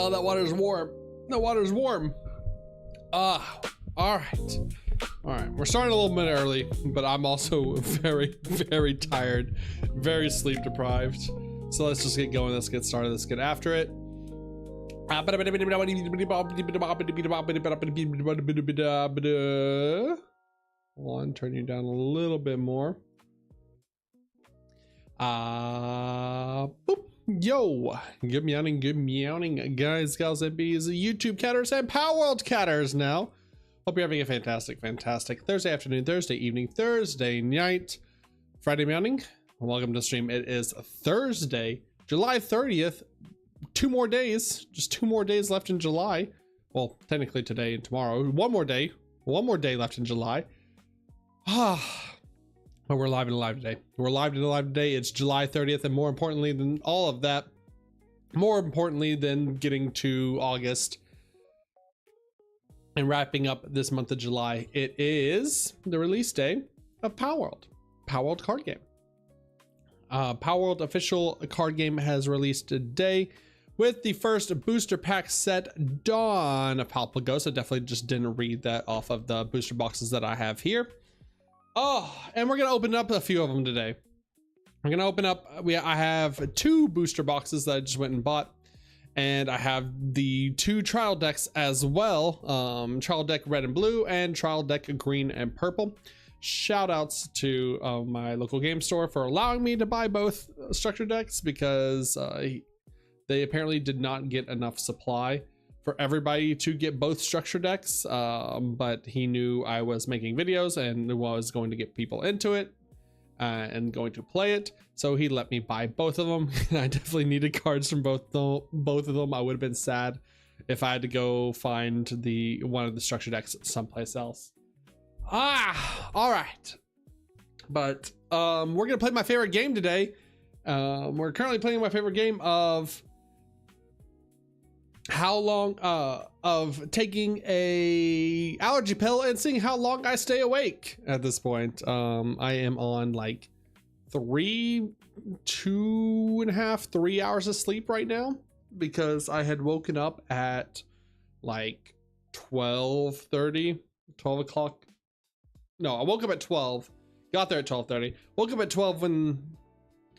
Oh, that water's warm. The water's warm. All right. All right, we're starting a little bit early, but I'm also very, very tired, very sleep deprived. So let's just get going. Let's get started. Let's get after it. One, turn you down a little bit more. Boop. Yo, good meowing, guys, gals, and bees, YouTube catters, and PALWORLD catters now. Hope you're having a fantastic Thursday afternoon, Thursday evening, Thursday night, Friday morning. Welcome to the stream. It is Thursday, July 30th. 2 more days, just 2 more days left in July. Well, technically today and tomorrow. One more day left in July. But we're live and alive today. We're live and alive today. It's July 30th, and more importantly than all of that, more importantly than getting to August and wrapping up this month of July, it is the release day of PALWORLD card game. PALWORLD official card game has released today with the first booster pack set, Dawn of Palpable Ghost. I definitely just didn't read that off of the booster boxes that I have here. Oh, and we're gonna open up a few of them today. We're gonna open up, I have 2 booster boxes that I just went and bought, and I have the 2 trial decks as well. Trial deck red and blue and trial deck green and purple. Shout outs to my local game store for allowing me to buy both structure decks, because they apparently did not get enough supply for everybody to get both structure decks, but he knew I was making videos and was going to get people into it and going to play it, so he let me buy both of them. I definitely needed cards from both of them. I would have been sad if I had to go find one of the structure decks someplace else. All right, but we're gonna play my favorite game today. We're currently playing my favorite game of how long of taking a allergy pill and seeing how long I stay awake at this point. I am on like 2.5, 3 hours of sleep right now, because I had woken up at like 12:30, 12 o'clock. No, I woke up at 12, got there at 12:30, woke up at 12 when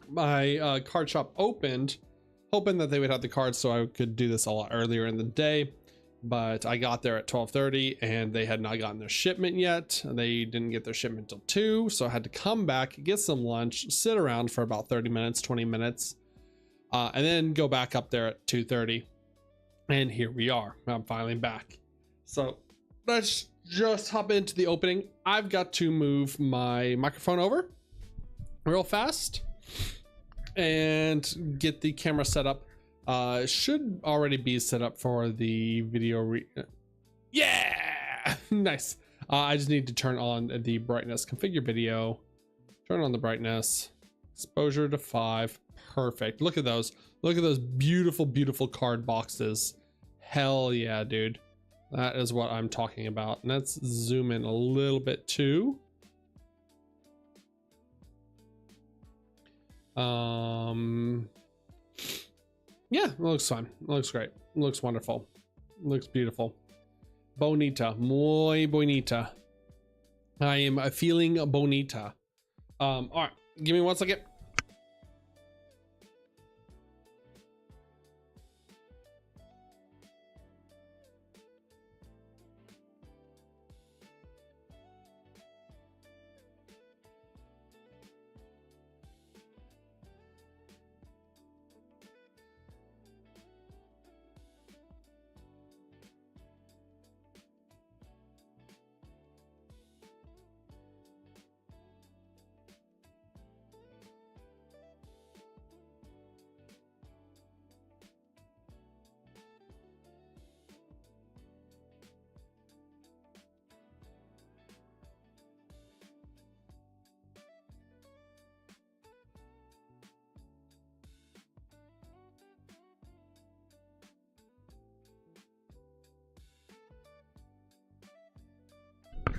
my card shop opened, hoping that they would have the cards so I could do this a lot earlier in the day. But I got there at 12:30 and they had not gotten their shipment yet. They didn't get their shipment until 2, so I had to come back, get some lunch, sit around for about 30 minutes, 20 minutes, and then go back up there at 2:30. And here we are. I'm finally back. So let's just hop into the opening. I've got to move my microphone over real fast and get the camera set up. Should already be set up for the video. Yeah, nice. I just need to turn on the brightness, configure video, turn on the brightness, exposure to 5. Perfect. Look at those beautiful card boxes. Hell yeah, dude. That is what I'm talking about. And let's zoom in a little bit too. Yeah, it looks fine. It looks great. It looks wonderful. It looks beautiful. Bonita, muy bonita. I am feeling bonita. All right, give me 1 second.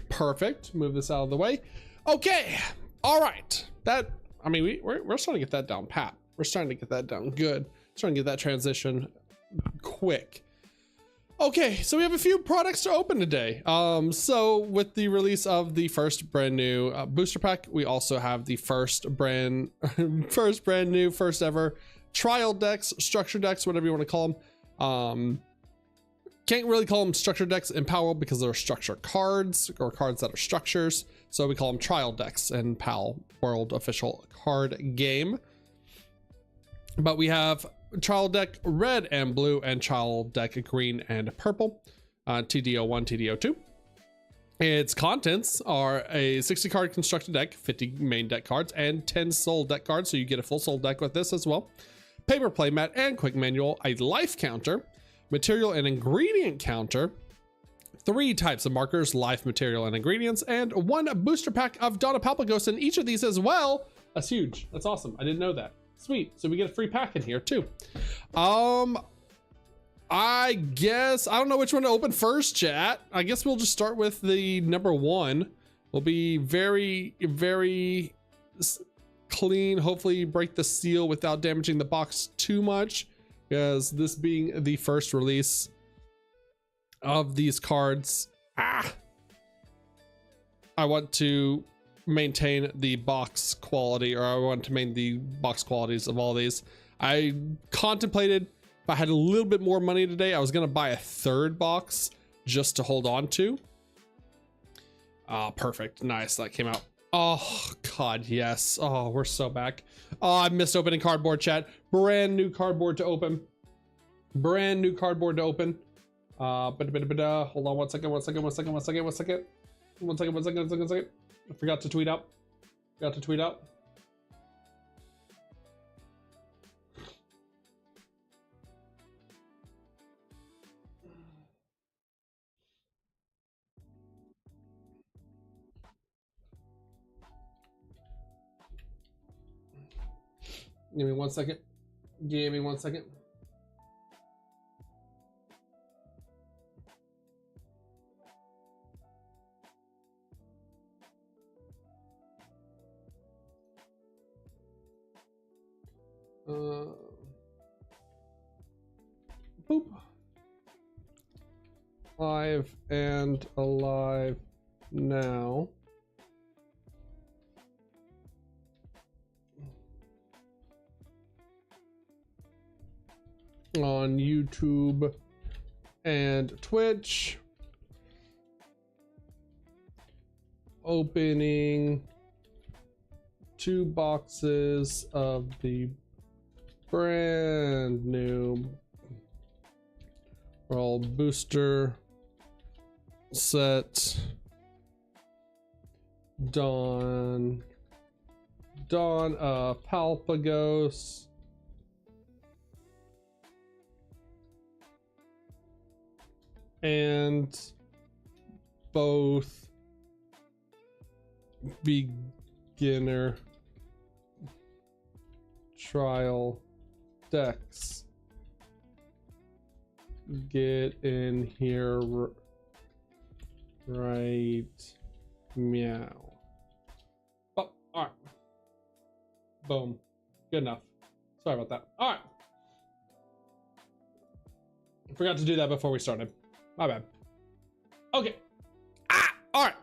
Perfect. Move this out of the way. Okay. All right. That, I mean, we're starting to get that down pat. We're starting to get that down good. Starting to get that transition quick. Okay, so we have a few products to open today. So with the release of the first brand new booster pack, we also have the first brand new, first ever trial decks, structure decks, whatever you want to call them. Can't really call them structure decks in Power because they're structure cards or cards that are structures. So we call them trial decks in PAL World official card game. But we have trial deck red and blue and trial deck green and purple, TDO1, TDO2. Its contents are a 60 card constructed deck, 50 main deck cards, and 10 soul deck cards. So you get a full soul deck with this as well. Paper playmat and quick manual, a life counter, material and ingredient counter, 3 types of markers, life, material, and ingredients, and 1 booster pack of Donna Palpagos in each of these as well. That's huge. That's awesome. I didn't know that. Sweet. So we get a free pack in here too. I guess I don't know which one to open first, chat. I guess we'll just start with the number 1. We'll be very, very clean. Hopefully break the seal without damaging the box too much, because this being the first release of these cards, I want to maintain the box quality, or I want to maintain the box qualities of all these. I contemplated, if I had a little bit more money today, I was gonna buy a 3rd box just to hold on to. Perfect. Nice. That came out. Oh god, yes. Oh, we're so back. Oh, I missed opening cardboard, chat. Brand new cardboard to open. Brand new cardboard to open. Hold on one second. I forgot to tweet out. Give me 1 second. Give me 1 second. Boop. Live and alive now. On YouTube and Twitch. Opening 2 boxes of the brand new World Booster set Dawn Palpagos and both beginner trial decks. Get in here right meow. Oh, all right. Boom. Good enough. Sorry about that. All right. I forgot to do that before we started. My bad. Okay. All right.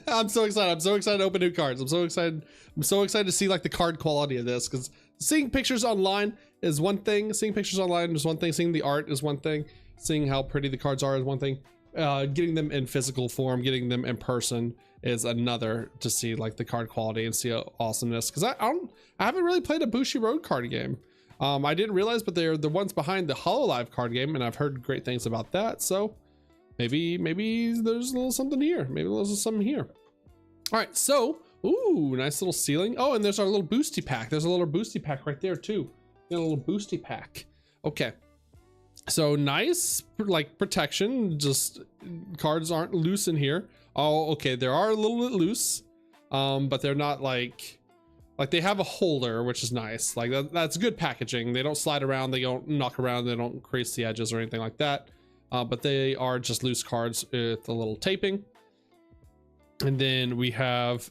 I'm so excited. I'm so excited to open new cards. I'm so excited. I'm so excited to see like the card quality of this, because seeing pictures online is one thing. Seeing pictures online is one thing. Seeing the art is one thing. Seeing how pretty the cards are is one thing. Getting them in physical form, getting them in person is another, to see like the card quality and see awesomeness. Because I haven't really played a Bushi Road card game. I didn't realize, but they're the ones behind the HoloLive card game, and I've heard great things about that. So maybe there's a little something here. Maybe there's something here. All right, so ooh, nice little ceiling. Oh, and there's our little boosty pack. There's a little boosty pack right there too. Got a little boosty pack. Okay, so nice like protection. Just cards aren't loose in here. Oh, okay, they are a little bit loose, but they're not like they have a holder, which is nice. Like that's good packaging. They don't slide around. They don't knock around. They don't crease the edges or anything like that. But they are just loose cards with a little taping. And then we have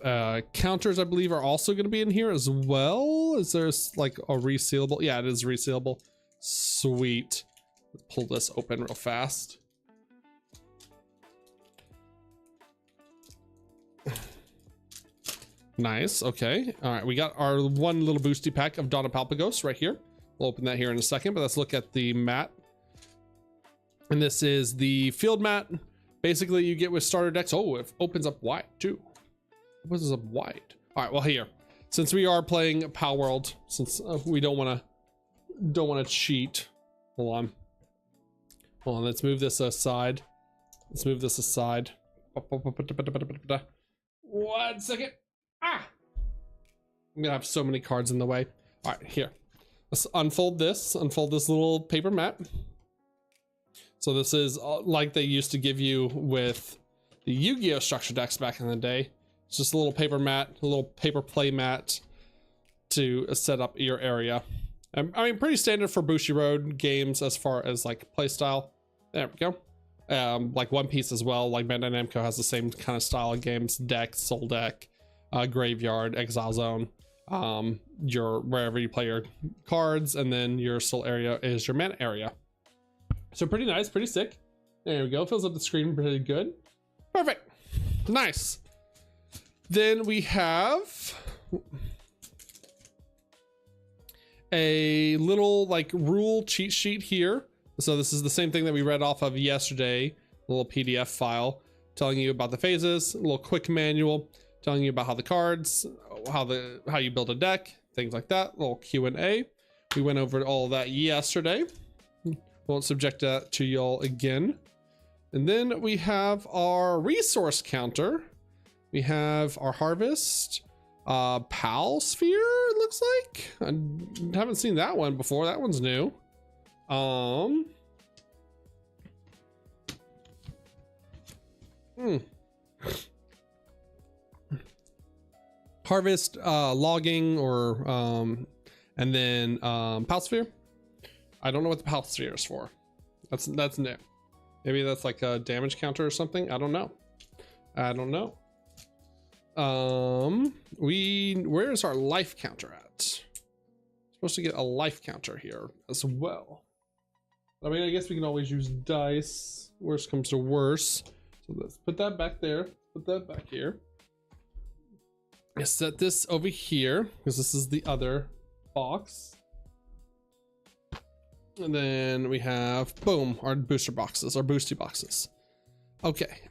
counters, I believe, are also going to be in here as well. Is there like a resealable? Yeah, it is resealable. Sweet. Let's pull this open real fast. Nice. Okay. All right. We got our one little boosty pack of Dawn of Palpagos right here. We'll open that here in a second, but let's look at the mat. And this is the field mat. Basically, you get with starter decks. Oh, it opens up wide too. It opens up wide. All right. Well, here, since we are playing Palworld, since we don't want to cheat. Hold on. Hold on. Let's move this aside. Let's move this aside. 1 second. Ah! I'm gonna have so many cards in the way. All right, here. Let's unfold this little paper mat. So this is like they used to give you with the Yu-Gi-Oh structure decks back in the day. It's just a little paper mat, a little paper play mat to set up your area. I mean, pretty standard for Bushiroad games as far as like play style. There we go. Like One Piece as well. Like Bandai Namco has the same kind of style of games: deck, soul deck, graveyard, exile zone. Your wherever you play your cards, and then your soul area is your mana area. So pretty nice, pretty sick. There we go. Fills up the screen pretty good. Perfect. Nice. Then we have a little like rule cheat sheet here. So this is the same thing that we read off of yesterday, a little PDF file telling you about the phases, a little quick manual telling you about how the cards, how you build a deck, things like that, a little Q&A. We went over all of that yesterday. Won't subject that to y'all again. And then we have our resource counter. We have our harvest, PAL sphere, it looks like. I haven't seen that one before. That one's new. Harvest, logging, or and then PAL sphere. I don't know what the PAL sphere is for. That's new. Maybe that's like a damage counter or something. I don't know. Where's our life counter at? Supposed to get a life counter here as well. I mean, I guess we can always use dice. Worst comes to worst. So let's put that back there. Put that back here. Let's set this over here because this is the other box. And then we have, boom, our booster boxes, our boosty boxes. Okay.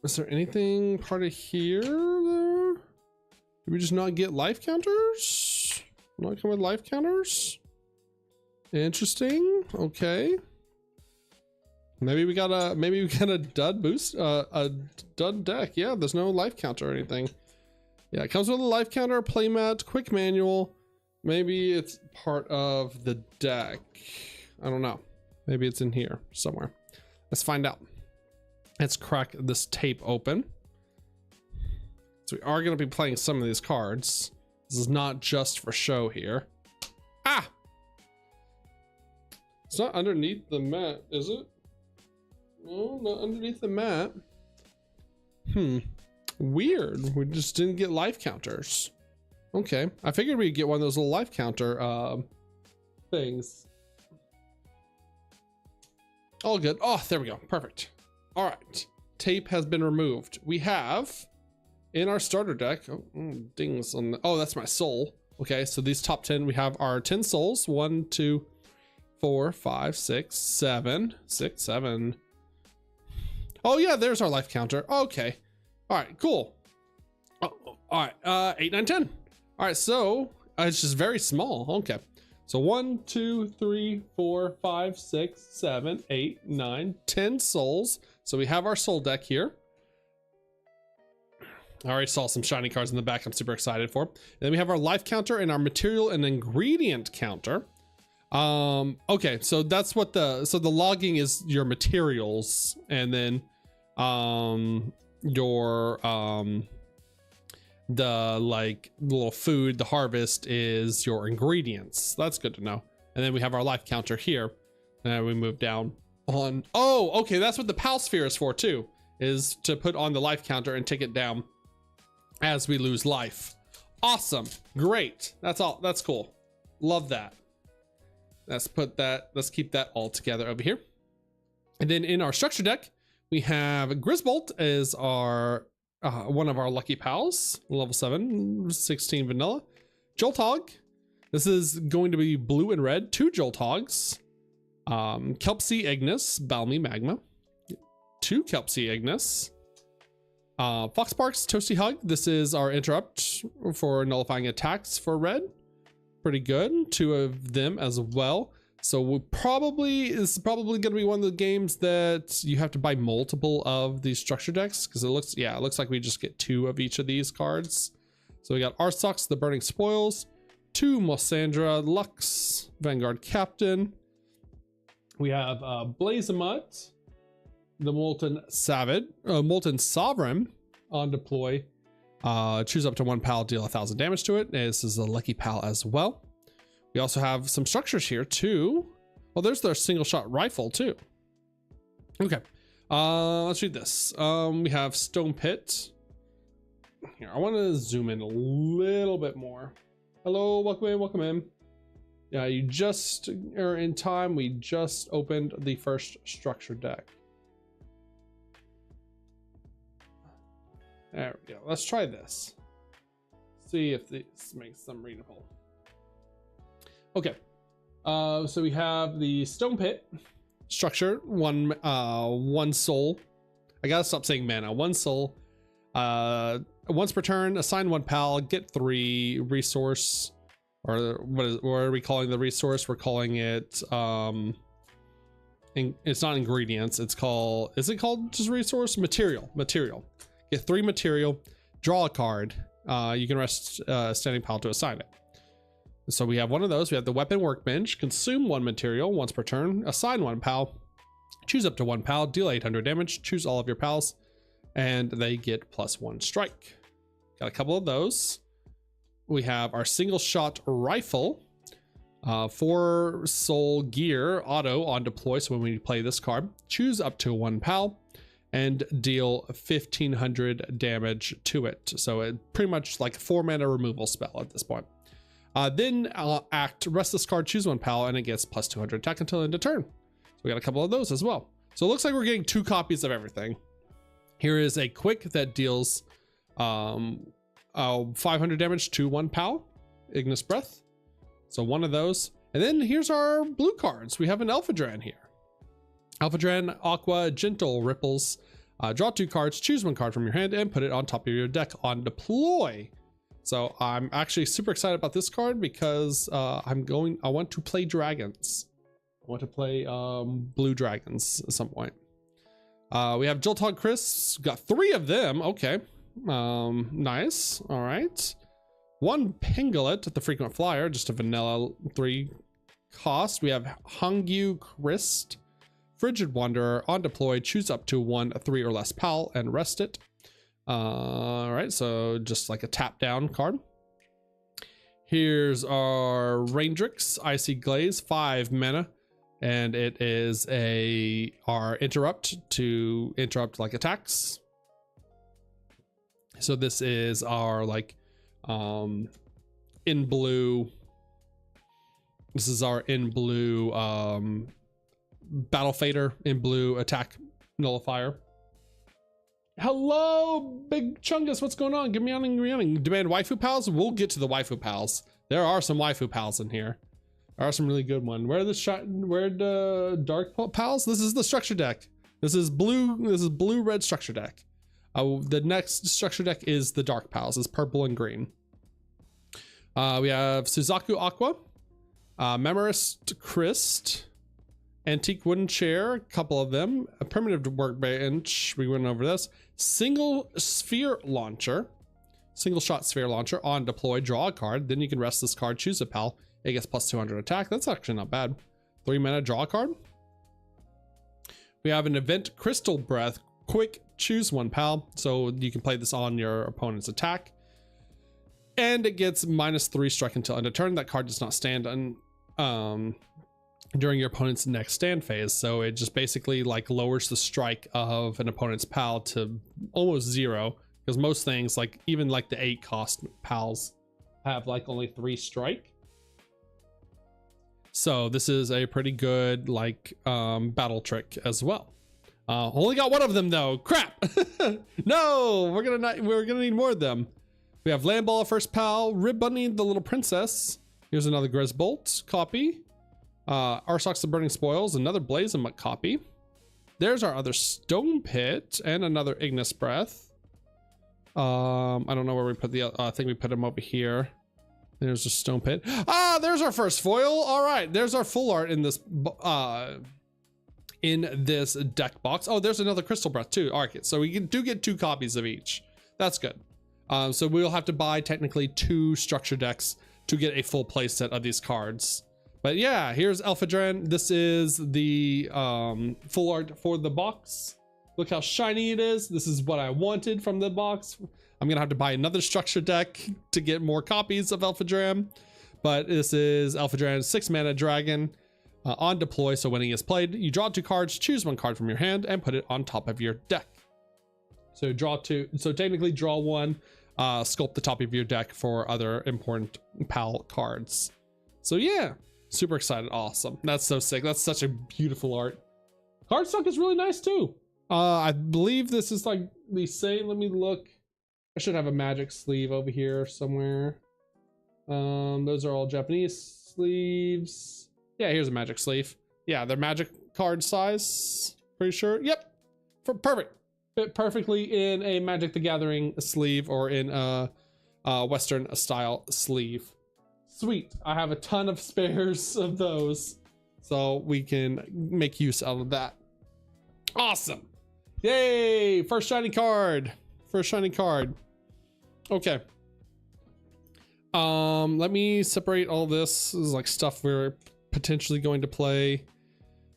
Is there anything part of here? Did we just not get life counters? Not come with life counters? Interesting. Okay. Maybe we got a dud boost, a dud deck. Yeah, there's no life counter or anything. Yeah, it comes with a life counter, playmat, quick manual. Maybe it's part of the deck. I don't know. Maybe it's in here somewhere. Let's find out. Let's crack this tape open. So we are going to be playing some of these cards. This is not just for show here. Ah! It's not underneath the mat, is it? No, not underneath the mat. Weird. We just didn't get life counters. Okay. I figured we'd get one of those little life counter things. All good. Oh, there we go. Perfect. All right. Tape has been removed. We have in our starter deck, dings on the, oh, that's my soul. Okay, so these top 10, we have our 10 souls. 1, 2, 4, 5, 6, 7. 6, 7. Oh yeah, there's our life counter. Okay. All right, cool. Oh, all right, 8, 9, 10. All right, so it's just very small. Okay. So 1, 2, 3, 4, 5, 6, 7, 8, 9, 10 souls. So we have our soul deck here. I already saw some shiny cards in the back I'm super excited for. And then we have our life counter and our material and ingredient counter. Okay, so that's what the logging is your materials, and then your the like little food, the harvest is your ingredients. That's good to know. And then we have our life counter here, and then we move down on, oh, okay, that's what the PAL sphere is for too, is to put on the life counter and take it down as we lose life. Awesome. Great. That's all. That's cool. Love that. Let's keep that all together over here. And then in our structure deck, we have Grisbolt as our one of our lucky pals, level 7, 16 vanilla. Jolthog. This is going to be blue and red, 2 Jolthogs. Kelpsea Ignis, Balmy Magma. 2 Kelpsea Ignis. Foxparks, Toasty Hug. This is our interrupt for nullifying attacks for red. Pretty good. 2 of them as well. So this is probably going to be one of the games that you have to buy multiple of these structure decks, because it looks like we just get 2 of each of these cards. So we got Arsox, the Burning Spoils, 2 Mossandra, Lux, Vanguard Captain. We have Blazamut, the Molten Sovereign on deploy. Choose up to 1 pal, deal 1,000 damage to it. This is a lucky pal as well. We also have some structures here too. Well, there's their single shot rifle too. Okay, let's read this. We have Stone Pit. Here, I want to zoom in a little bit more. Hello, welcome in. Yeah, you just are in time. We just opened the first structure deck. There we go. Let's try this. See if this makes them readable. Okay, so we have the Stone Pit structure, one soul. I gotta stop saying mana. 1 soul. Once per turn, assign 1 pal, get 3 resource, or what are we calling the resource? We're calling it it's not ingredients. Is it called just resource? Material. Get 3 material, draw a card. You can rest standing pal to assign it. So we have one of those. We have the Weapon Workbench. Consume 1 material once per turn. Assign 1 pal. Choose up to 1 pal. Deal 800 damage. Choose all of your pals. And they get +1 strike. Got a couple of those. We have our single shot rifle. 4 soul gear auto on deploy. So when we play this card, choose up to 1 pal and deal 1,500 damage to it. So it pretty much like a 4 mana removal spell at this point. Then act Restless card, choose 1 pal, and it gets +200 attack until end of turn. So we got a couple of those as well. So it looks like we're getting 2 copies of everything. Here is a quick that deals 500 damage to 1 pal, Ignis Breath. So 1 of those. And then here's our blue cards. We have an Alphadran here. Alphadran, Aqua, Gentle Ripples. Draw 2 cards, choose 1 card from your hand, and put it on top of your deck on deploy. So I'm actually super excited about this card because I want to play dragons. I want to play blue dragons at some point. We have Jolthog Chris, got 3 of them. Okay, nice. All right. 1 Pinglet, the frequent flyer, just a vanilla 3 cost. We have Hungyu Christ, Frigid Wanderer on deploy, choose up to 1 3 or less pal and rest it. All right, so just like a tap down card. Here's our Raindrix, Icy Glaze, 5 mana, and it is our interrupt to interrupt like attacks. So this is our like in blue. This is our in blue battle fader, in blue attack nullifier. Hello, Big Chungus. What's going on? Give me on. Demand waifu pals. We'll get to the waifu pals. There are some waifu pals in here. There are some really good ones. Where are the dark pals? This is the structure deck. This is blue red structure deck. The next structure deck is the dark pals. It's purple and green. We have Suzaku Aqua, Memorist Christ, Antique Wooden Chair, a couple of them, a Primitive Workbench, we went over this, Single Shot Sphere Launcher on deploy, draw a card, then you can rest this card, choose a pal, it gets +200 attack. That's actually not bad. 3 mana, draw a card. We have an Event Crystal Breath, quick, choose 1 pal, so you can play this on your opponent's attack. And it gets -3 strike until end of turn. That card does not stand on during your opponent's next stand phase, so it just basically like lowers the strike of an opponent's pal to almost 0, because most things, like even like the 8 cost pals, have like only 3 strike. So this is a pretty good like battle trick as well. Only got one of them though. Crap. No, we're gonna need more of them. We have Landball, first pal, Rib Bunny, the little princess. Here's another Grisbolt copy. Arsox the Burning Spoils, another Blazemut copy. There's our other Stone Pit and another Ignis Breath. I don't know where we put the I think we put him over here. There's a Stone Pit. Ah, there's our first foil. All right, there's our full art in this deck box. Oh, there's another Crystal Breath too. All right, so we do get 2 copies of each. That's good. So we'll have to buy technically 2 structure decks to get a full play set of these cards. But yeah, here's Elphadren. This is the full art for the box. Look how shiny it is. This is what I wanted from the box. I'm gonna have to buy another structure deck to get more copies of Elphadren. But this is Elphadren, 6 mana dragon on deploy. So when he is played, you draw 2 cards, choose 1 card from your hand, and put it on top of your deck. So draw 2. So technically draw 1, sculpt the top of your deck for other important PAL cards. So yeah, super excited. Awesome. That's so sick. That's such a beautiful art. Cardstock is really nice too. I believe this is like the same. Let me look. I should have a magic sleeve over here somewhere. Those are all Japanese sleeves. Yeah, here's a magic sleeve. Yeah, they're magic card size. Pretty sure. Yep. Perfect. Fit perfectly in a Magic the Gathering sleeve or in a Western style sleeve. Sweet. I have a ton of spares of those, so we can make use out of that. Awesome. Yay. First shiny card. First shiny card. Okay. Let me separate all this. This is like stuff we're potentially going to play.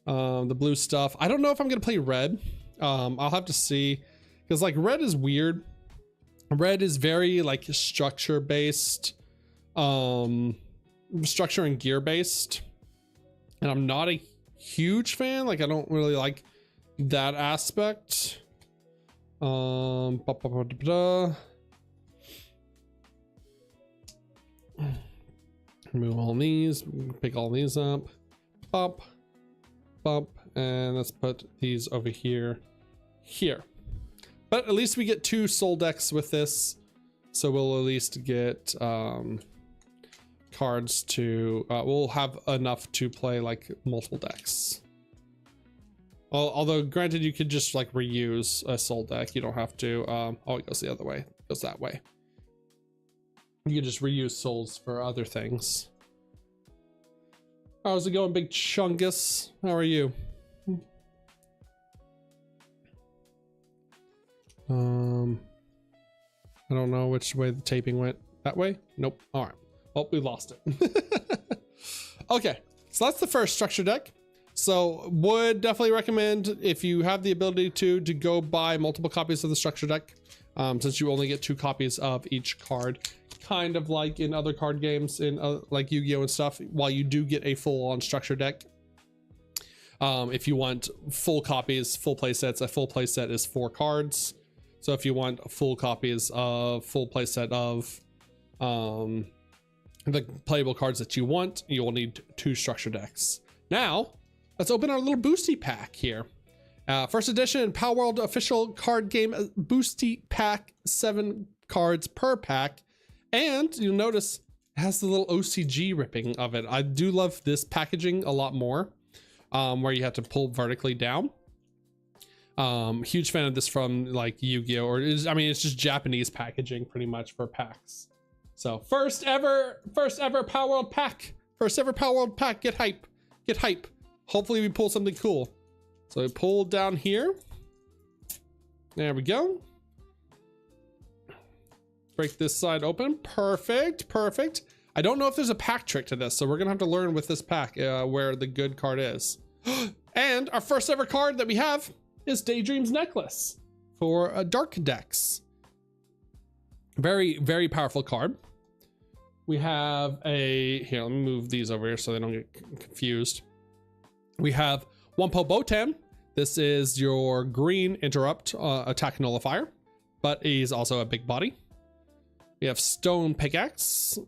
The blue stuff. I don't know if I'm going to play red. I'll have to see, because like red is weird. Red is very like structure based, structure and gear based, and I'm not a huge fan. Like I don't really like that aspect. Move all these, pick all these up, bump, and let's put these over here. But at least we get 2 soul decks with this, so we'll at least get cards to we'll have enough to play like multiple decks. Although granted, you could just like reuse a soul deck. You don't have to oh, it goes the other way. It goes that way. You can just reuse souls for other things. How's it going, Big Chungus? How are you? I don't know which way the taping went. That way? Nope. All right. Well, we lost it. Okay, so that's the first structure deck. So would definitely recommend, if you have the ability to go buy multiple copies of the structure deck, since you only get 2 copies of each card, kind of like in other card games in like Yu-Gi-Oh and stuff. While you do get a full-on structure deck, if you want full copies, full play sets, a full play set is 4 cards. So if you want full copies of full play set of the playable cards that you want, you will need 2 structure decks. Now let's open our little boosty pack here. First edition PALWORLD official card game boosty pack, 7 cards per pack, and you'll notice it has the little OCG ripping of it. I do love this packaging a lot more, where you have to pull vertically down. Huge fan of this from like Yu-Gi-Oh, or I mean, it's just Japanese packaging pretty much for packs. So first ever PALWORLD pack, first ever PALWORLD pack. Get hype, get hype. Hopefully we pull something cool. So we pull down here. There we go. Break this side open. Perfect, perfect. I don't know if there's a pack trick to this, so we're gonna have to learn with this pack where the good card is. And our first ever card that we have is Daydream's Necklace for dark decks. Very, very powerful card. We have a, here, let me move these over here so they don't get confused. We have Wumpo Botan. This is your green interrupt attack nullifier, but he's also a big body. We have Stone Pickaxe.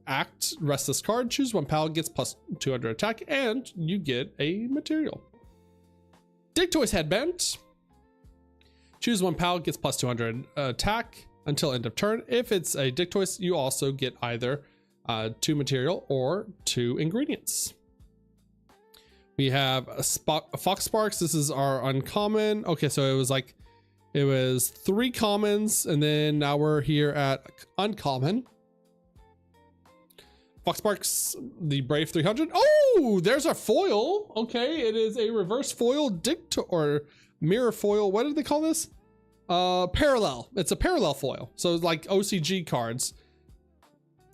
act, rest this card, choose one pal, gets plus 200 attack, and you get a material. Dictoys Headband. Choose one pal, gets plus 200 attack until end of turn. If it's a Dictoys, you also get either 2 material or 2 ingredients. We have a Fox Sparks. This is our uncommon. Okay, so it was 3 commons, and then now we're here at uncommon. Fox Sparks, the Brave 300. Oh, there's our foil. Okay, it is a reverse foil or mirror foil. What did they call this? Parallel. It's a parallel foil. So it's like OCG cards.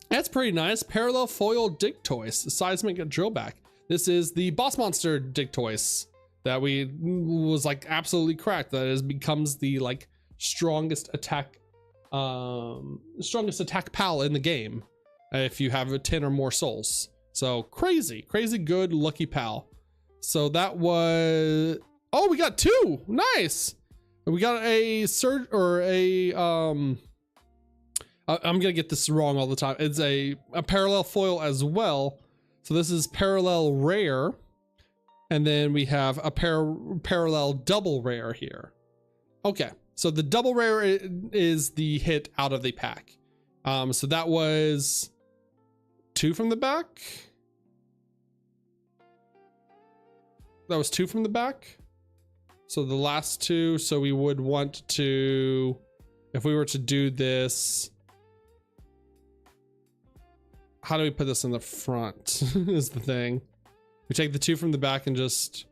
That's pretty nice. Parallel foil Dictoys, seismic drillback. This is the boss monster Dictoys that was like absolutely cracked. That is becomes the like strongest attack pal in the game if you have 10 or more souls. So crazy good lucky pal. So that was, oh, we got 2. Nice. We got a surge or a I'm gonna get this wrong all the time. It's a parallel foil as well. So this is parallel rare, and then we have a parallel double rare here. Okay, so the double rare is the hit out of the pack. So that was 2 from the back. That was 2 from the back. So the last 2, so we would want to, if we were to do this, how do we put this in the front is the thing. We take the 2 from the back and just,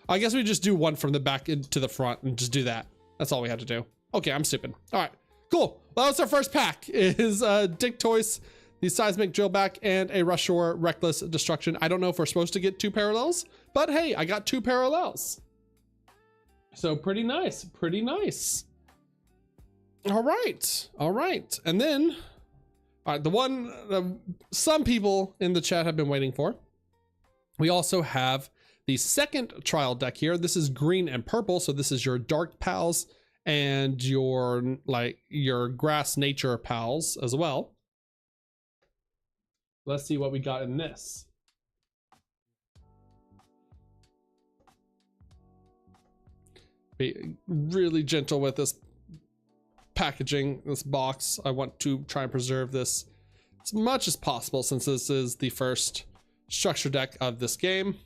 I guess we just do 1 from the back into the front and just do that. That's all we had to do. Okay, I'm stupid. All right, cool. Well, that's our first pack is Dictoys, the Seismic Drillback, and a Rushore Reckless Destruction. I don't know if we're supposed to get 2 parallels, but hey, I got 2 parallels. So pretty nice, pretty nice. All right. And then, all right, the one some people in the chat have been waiting for. We also have the second trial deck here. This is green and purple. So this is your dark pals and your grass nature pals as well. Let's see what we got in this. Be really gentle with this packaging, this box. I want to try and preserve this as much as possible since this is the first structure deck of this game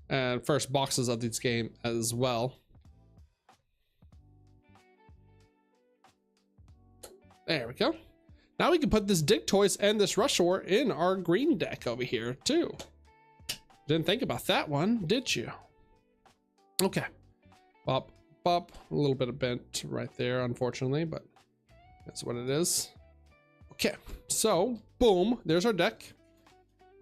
and first boxes of this game as well. There we go. Now we can put this Dictoys and this Rushore in our green deck over here too. Didn't think about that one, did you? Okay. Bop, bop. A little bit of bent right there, unfortunately, but that's what it is. Okay, so boom, there's our deck.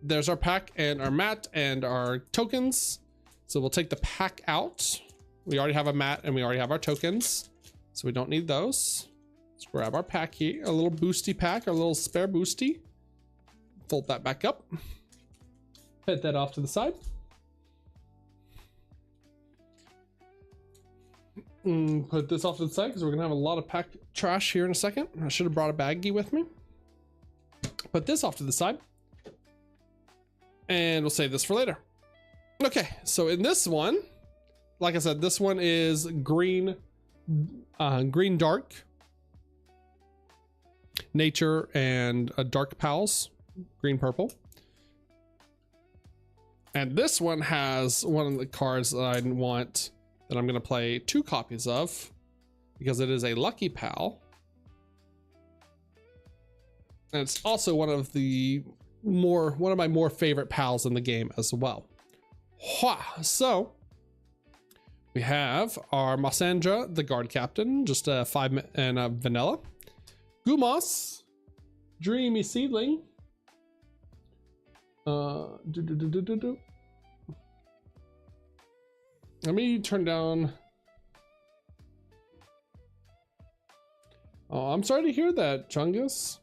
There's our pack and our mat and our tokens. So we'll take the pack out. We already have a mat and we already have our tokens, so we don't need those. Let's grab our pack here, a little boosty pack, our little spare boosty. Fold that back up. Put that off to the side. Put this off to the side because we're gonna have a lot of pack trash here in a second. I should have brought a baggie with me. Put this off to the side. And we'll save this for later. Okay, so in this one, like I said, this one is green, green dark, nature, and dark pals, green purple. And this one has one of the cards that I want that I'm going to play 2 copies of because it is a lucky pal. And it's also one of my more favorite pals in the game as well. So we have our Massandra, the guard captain, just a 5 and a vanilla. Gumos, dreamy seedling. Let me turn down. Oh, I'm sorry to hear that, Chungus.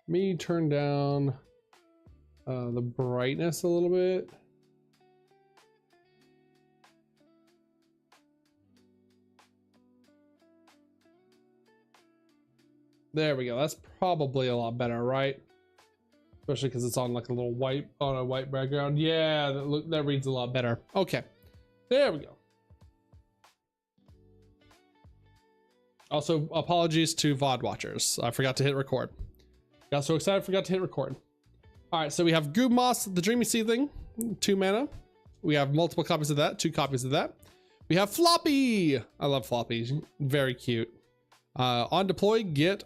Me turn down the brightness a little bit. There we go. That's probably a lot better, right? Especially because it's on like a little white, on a white background. Yeah, that reads a lot better. Okay, there we go. Also, apologies to VOD watchers. I forgot to hit record. Got so excited, forgot to hit record. All right, so we have Goob Moss, the Dreamy Seedling, 2 mana. We have multiple copies of that, 2 copies of that. We have Floppy. I love Floppy, very cute. On deploy, get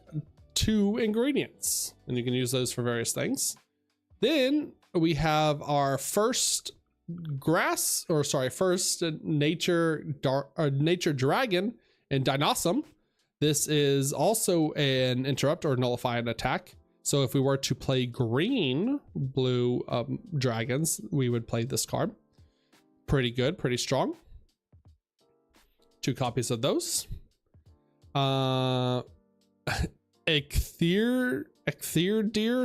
2 ingredients, and you can use those for various things. Then we have our first nature dragon in Dynasum. This is also an interrupt or nullify an attack. So if we were to play green blue dragons, we would play this card. Pretty good, pretty strong. 2 copies of those. Deer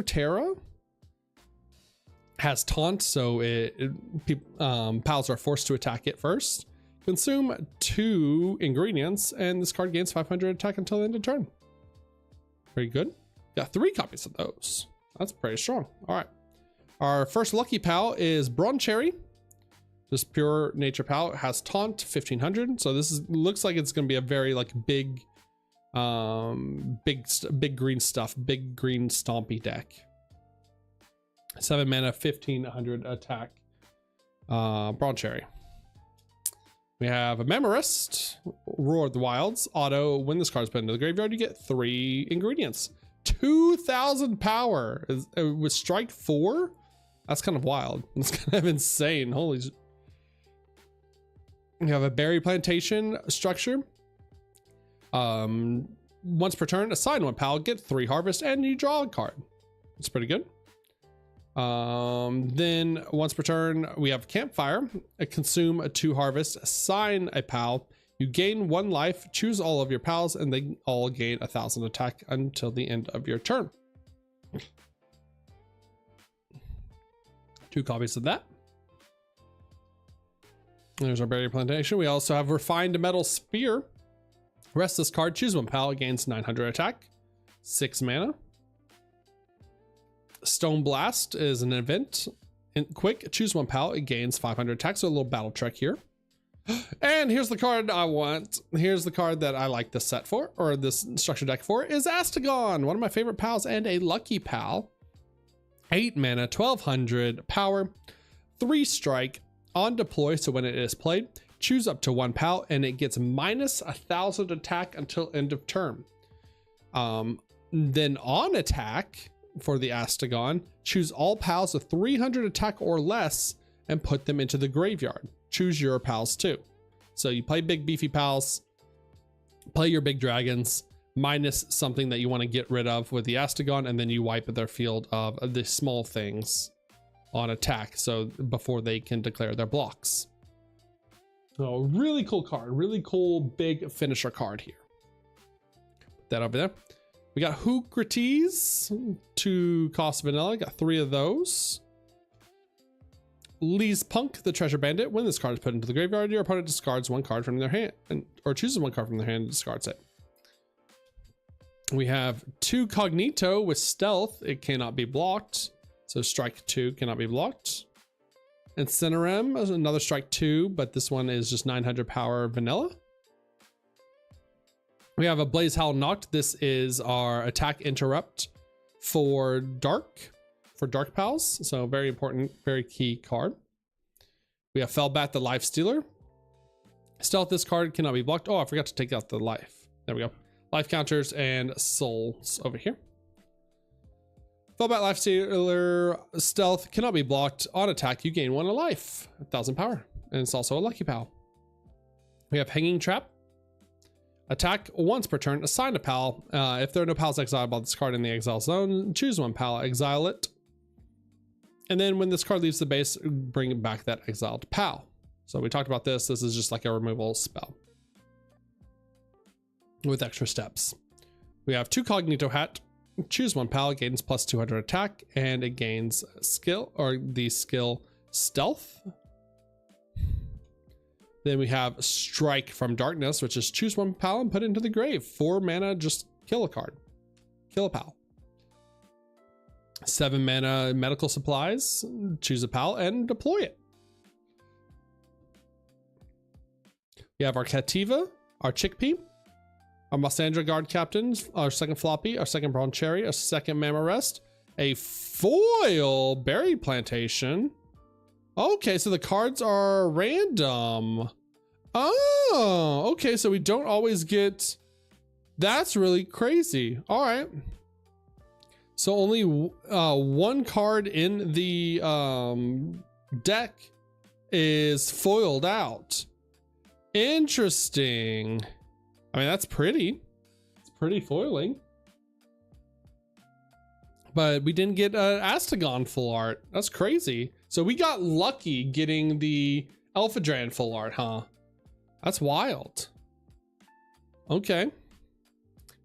Terra has taunt, so pals are forced to attack it first. Consume 2 ingredients, and this card gains 500 attack until the end of turn. Pretty good. Got 3 copies of those. That's pretty strong. All right. Our first lucky pal is Brawn Cherry. Just pure nature pal. It has taunt 1500. So this looks like it's going to be a very like big green stuff, big green stompy deck. 7 mana, 1500 attack. Brawn Cherry. We have a Memorist, Roar of the Wilds. Auto, when this card's put into the graveyard, you get 3 ingredients. 2000 power with strike 4. That's kind of wild. It's kind of insane. Holy. You have a berry plantation structure. Once per turn, assign 1 pal, get 3 harvest, and you draw a card. It's pretty good. Then once per turn, we have Campfire. Consume 2 harvest, assign a pal. You gain 1 life, choose all of your pals, and they all gain 1000 attack until the end of your turn. 2 copies of that. There's our berry plantation. We also have Refined Metal Spear. Rest this card, choose 1 pal, it gains 900 attack, 6 mana. Stone Blast is an event. Quick, choose 1 pal, it gains 500 attack, so a little battle trek here. And here's the card I want. Here's the card that I like this set for, or this structure deck for, is Astegon, one of my favorite pals and a lucky pal. 8 mana, 1200 power, 3 strike, on deploy, so when it is played, choose up to 1 pal, and it gets minus 1000 attack until end of turn. Then on attack, for the Astegon, choose all pals with 300 attack or less and put them into the graveyard. Choose your pals too. So you play big beefy pals, play your big dragons, minus something that you want to get rid of with the Astegon, and then you wipe their field of the small things on attack, so before they can declare their blocks. So really cool card, really cool big finisher card here. Put that over there. We got Hookrates, 2 cost vanilla, got 3 of those. Lee's Punk, the Treasure Bandit. When this card is put into the graveyard, your opponent discards 1 card from their hand, or chooses 1 card from their hand and discards it. We have 2 Cognito with Stealth. It cannot be blocked. So strike 2 cannot be blocked. And Cinerem is another strike 2, but this one is just 900 power vanilla. We have a Blaze Howl Knocked. This is our attack interrupt for dark pals. So very important, very key card. We have Fellbat the Life Stealer. Stealth, this card cannot be blocked. Oh, I forgot to take out the life. There we go. Life counters and souls over here. Fellbat Life Stealer, Stealth cannot be blocked. On attack, you gain 1 life, 1000 power. And it's also a lucky pal. We have Hanging Trap. Attack once per turn, assign a pal. If there are no pals exiled by this card in the exile zone, choose 1 pal, exile it. And then when this card leaves the base, bring back that exiled pal. So we talked about this. This is just like a removal spell with extra steps. We have 2 Cognito Hat, Choose one pal, it gains plus 200 attack, and it gains skill, or the skill stealth. Then we have Strike from Darkness, which is choose one pal and put it into the grave. 4 mana, just kill a card. Kill a pal. 7 mana medical supplies, choose a pal and deploy it. We have our Cativa, our Chickpea, our Mossandra Guard Captains, our second Floppy, our second Brawn Cherry, our second Mamarest, a foil Berry Plantation. Okay, so the cards are random. Oh, okay, so we don't always get... That's really crazy. All right. So only one card in the deck is foiled out. Interesting. I mean, that's pretty. It's pretty foiling. But we didn't get Astagon full art. That's crazy. So we got lucky getting the Elphadran full art, huh? That's wild. Okay.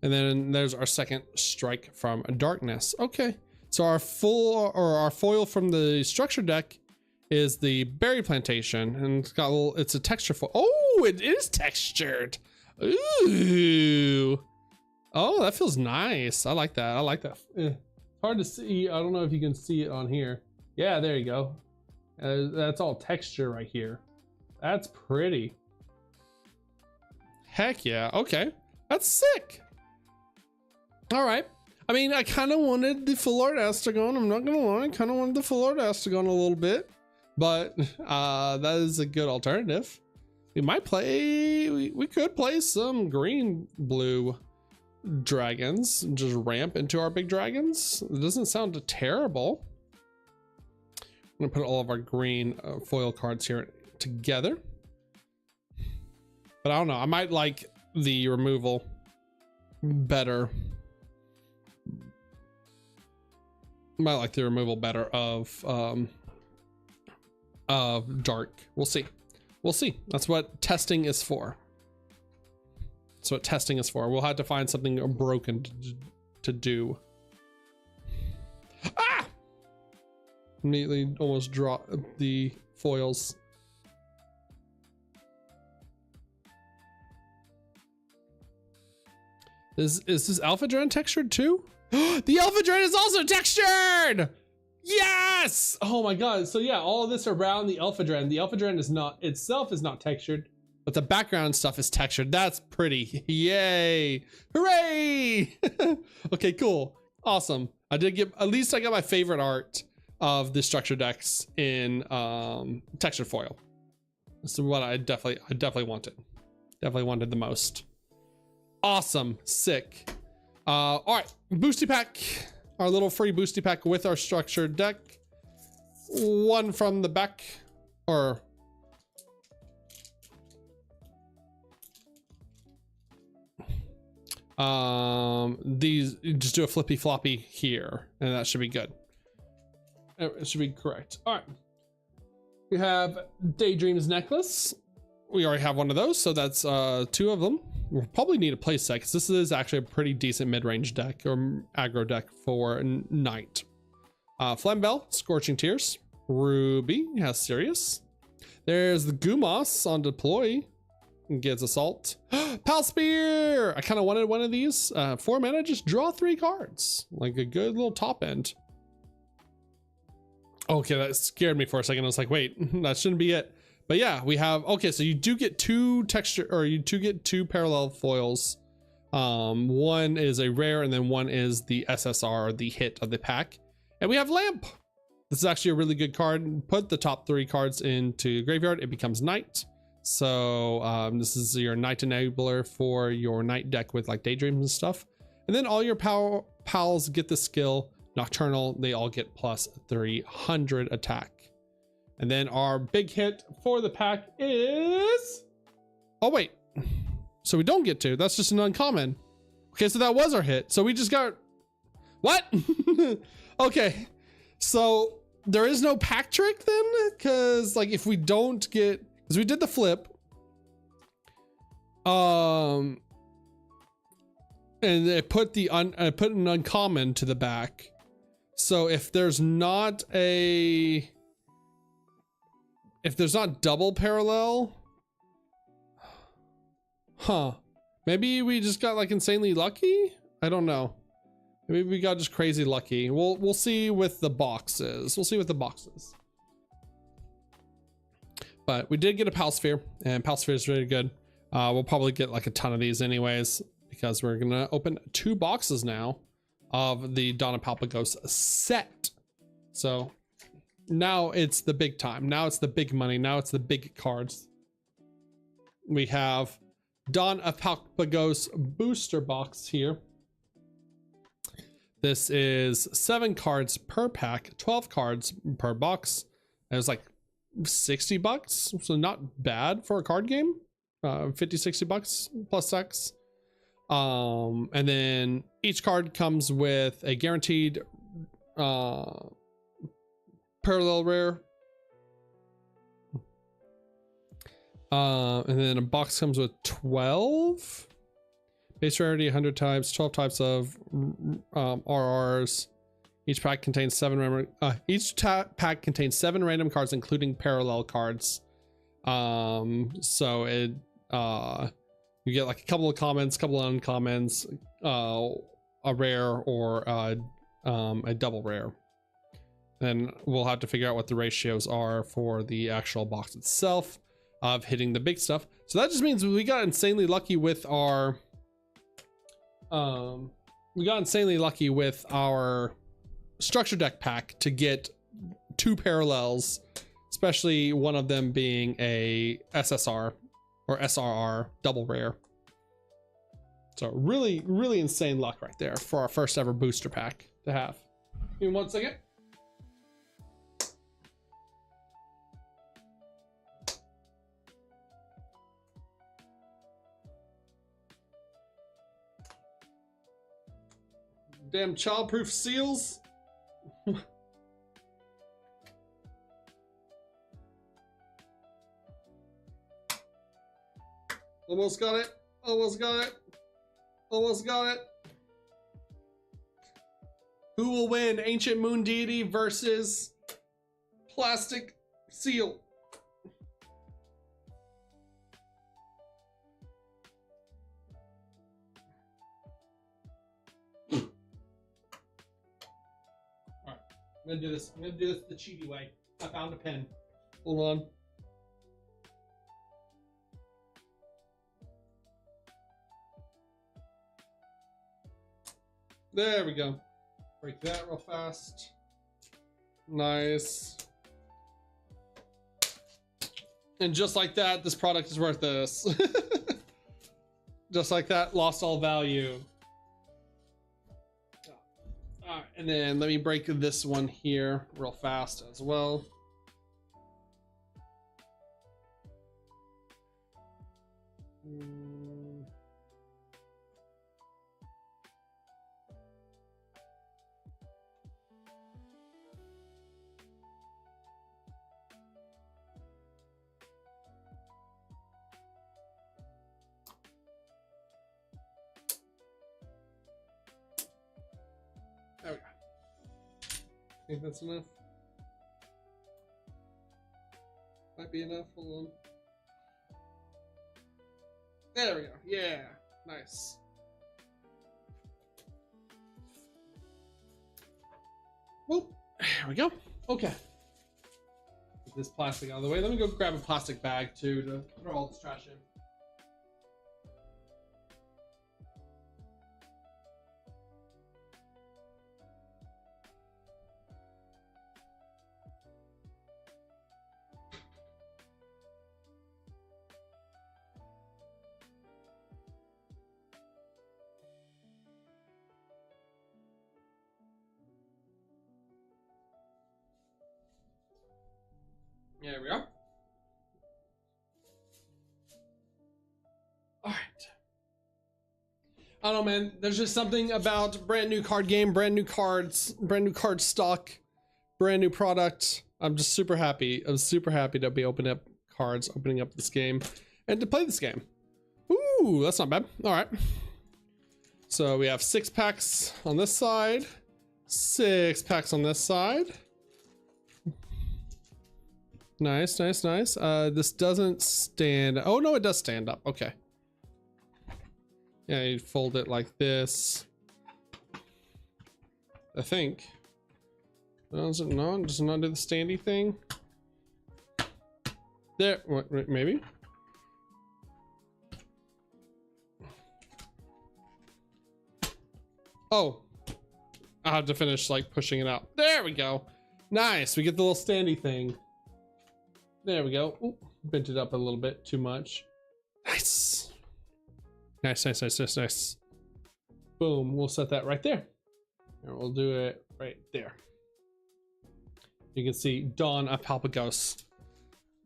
And then there's our second Strike from Darkness. Okay. So our foil from the structure deck is the Berry Plantation, and it's got a little, it's a texture foil. Oh, it is textured. Ooh. Oh, that feels nice. I like that. I like that. Hard to see. I don't know if you can see it on here. Yeah, there you go. That's all texture right here. That's pretty. Heck yeah. Okay. That's sick. All right. I mean, I kind of wanted the full art Astagon. I'm not going to lie. I kind of wanted the full art Astagon a little bit, but that is a good alternative. We might play, we could play some green blue dragons and just ramp into our big dragons. It doesn't sound terrible. I'm gonna put all of our green foil cards here together, but I don't know, I might like the removal better. Might like the removal better of dark. We'll see. We'll see. That's what testing is for. That's what testing is for. We'll have to find something broken to do. Ah! Immediately almost drop the foils. Is this Elphadran textured too? The Elphadran is also textured! Yes! Oh my god. So yeah, all of this around the Elphadran. The Elphadran is not itself is not textured, but the background stuff is textured. That's pretty. Yay! Hooray! Okay, cool. Awesome. I did get, at least I got my favorite art of the structure decks in textured foil. This is what I definitely wanted. Definitely wanted the most. Awesome. Sick. All right, boosty pack. Our little free boosty pack with our structured deck. One from the back, or these, just do a flippy floppy here, and that should be good. It should be correct. All right, we have Daydream's Necklace. We already have one of those, so that's 2 of them. We'll probably need a play set because this is actually a pretty decent mid-range deck or aggro deck for Knight. Flambell, Scorching Tears. Ruby has Sirius. There's the Gumas on deploy. Gets Assault. Pal Spear! I kind of wanted one of these. 4 mana, just draw 3 cards. Like a good little top end. Okay, that scared me for a second. I was like, wait, that shouldn't be it. But yeah, we have, okay, so you do get 2 texture, or you do get 2 parallel foils. One is a rare, and then one is the SSR, the hit of the pack. And we have Lamp. This is actually a really good card. Put the top 3 cards into graveyard, it becomes Knight. So this is your Knight enabler for your Knight deck with like Daydreams and stuff. And then all your pals get the skill Nocturnal. They all get plus 300 attack. And then our big hit for the pack is, oh wait, so we don't get 2. That's just an uncommon. Okay, so that was our hit. So we just got, what? Okay, so there is no pack trick then? Because like if we don't get, because we did the flip. and it put the put an uncommon to the back. So if there's not double parallel, huh? Maybe we just got like insanely lucky. I don't know. Maybe we got just crazy lucky. We'll see with the boxes. We'll see with the boxes. But we did get a Palsphere, and Palsphere is really good. We'll probably get like a ton of these anyways, because we're gonna open 2 boxes now of the Donna Palpagos set. So now it's the big time. Now it's the big money. Now it's the big cards. We have Donna Palpagos booster box here. This is 7 cards per pack, 12 cards per box. It was like $60, so not bad for a card game. 50-60 bucks plus tax. And then each card comes with a guaranteed parallel rare. And then a box comes with 12 base rarity, 100 types, 12 types of RRs. Each pack contains 7 random. Pack contains 7 random cards, including parallel cards. So it you get like a couple of commons, couple of uncommons, a rare, or a double rare. And we'll have to figure out what the ratios are for the actual box itself of hitting the big stuff. So that just means we got insanely lucky with our structure deck pack to get 2 parallels, especially one of them being a SSR or SRR double rare. So really, really insane luck right there for our first ever booster pack to have. Give me 1 second. Damn childproof seals. Almost got it. Almost got it. Almost got it. Who will win? Ancient Moon Deity versus Plastic Seal. Alright, I'm gonna do this. I'm gonna do this the cheaty way. I found a pen. Hold on. There we go. Break that real fast. Nice. And just like that, this product is worth this. Just like that, lost all value. All right, and then let me break this one here real fast as well. There we go. Think that's enough? Might be enough. Hold on. There we go. Yeah. Nice. Whoop. There we go. Okay. Get this plastic out of the way. Let me go grab a plastic bag too to throw all this trash in. There we are. All right. I don't know, man. There's just something about brand new card game, brand new cards, brand new card stock, brand new product. I'm just super happy. I'm super happy to be opening up cards, opening up this game, and to play this game. Ooh, that's not bad. All right. So we have 6 packs on this side, 6 packs on this side. Nice, nice, nice. This doesn't stand. Oh no, it does stand up. Okay. Yeah, you fold it like this. I think. Does it not? Does it not do the standy thing? There, what, maybe? Oh, I have to finish like pushing it out. There we go. Nice, we get the little standy thing. There we go. Ooh, bent it up a little bit too much. Nice. Nice, nice, nice, nice, nice. Boom, we'll set that right there. And we'll do it right there. You can see Dawn of Palpagos.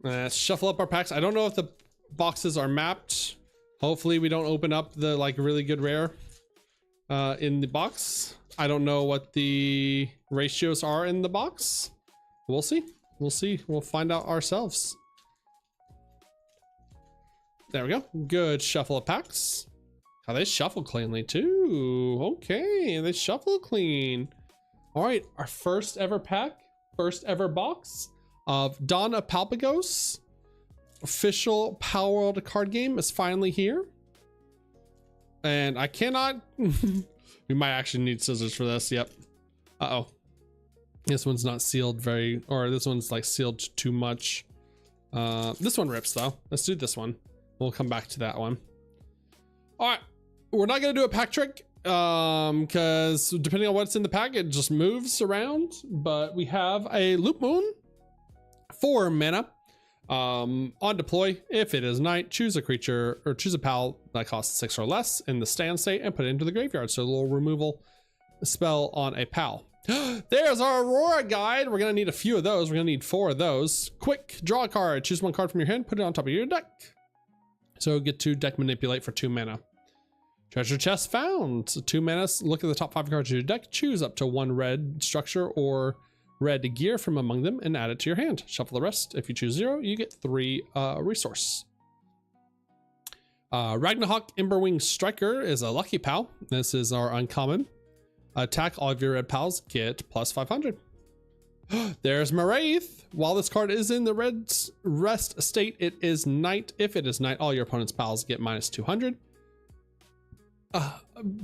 Let's shuffle up our packs. I don't know if the boxes are mapped. Hopefully we don't open up the like really good rare in the box. I don't know what the ratios are in the box. We'll see. We'll see. We'll find out ourselves. There we go. Good shuffle of packs. Oh, they shuffle cleanly too. Okay, they shuffle clean. All right, our first ever pack, first ever box of Dawn of Palpagos. Official PALWORLD card game is finally here. And I cannot... We might actually need scissors for this. Yep. Uh-oh. This one's not sealed very... Or this one's like sealed too much. This one rips though. Let's do this one. We'll come back to that one. All right. We're not going to do a pack trick. Because depending on what's in the pack, it just moves around. But we have a Loop Moon. 4 mana. On deploy, if it is night, choose a creature or choose a pal that costs 6 or less in the stand state and put it into the graveyard. So a little removal spell on a pal. There's our Aurora guide. We're gonna need a few of those. We're gonna need 4 of those. Quick, draw a card, choose 1 card from your hand, put it on top of your deck. So get to deck manipulate for 2 mana. Treasure chest found. So 2 mana, look at the top 5 cards of your deck, choose up to 1 red structure or red gear from among them and add it to your hand. Shuffle the rest. If you choose 0, you get 3 resource. Ragnarok Emberwing Striker is a lucky pal. This is our uncommon. Attack all of your red pals, get plus 500. There's Maraith. While this card is in the red rest state, it is night. If it is night, all your opponent's pals get minus 200.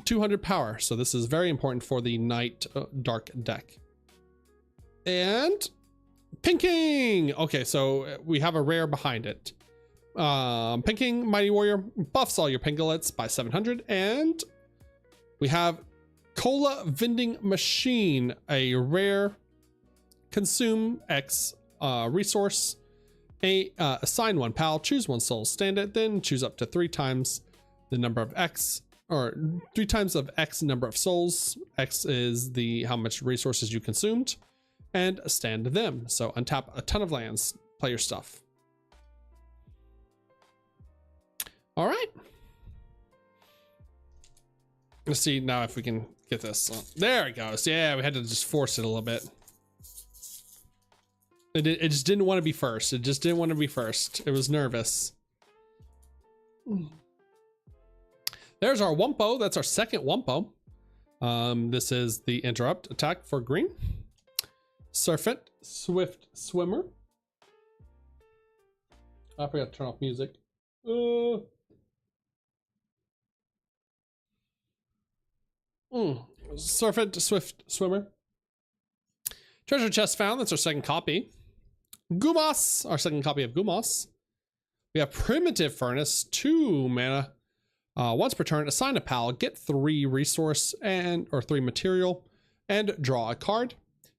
200 power. So this is very important for the night dark deck. And Pinking. Okay, so we have a rare behind it. Pinking Mighty Warrior buffs all your Pinglets by 700. And we have Cola Vending Machine, a rare. Consume X resource. Assign 1 pal, choose 1 soul, stand it, then choose up to 3 times the number of X, or 3 times of X number of souls. X is the how much resources you consumed. And stand them. So untap a ton of lands, play your stuff. All right. Let's see now if we can get this. Oh, there it goes. Yeah, we had to just force it a little bit. It just didn't want to be first. It just didn't want to be first. It was nervous. There's our Wumpo. That's our second Wumpo. This is the interrupt attack for green. Surfeit, Swift Swimmer. I forgot to turn off music. Surfeit, Swift Swimmer. Treasure chest found. That's our second copy. Gumas, our second copy of Gumas. We have Primitive Furnace, 2 mana. Once per turn, assign a pal, get 3 resource or 3 material, and draw a card.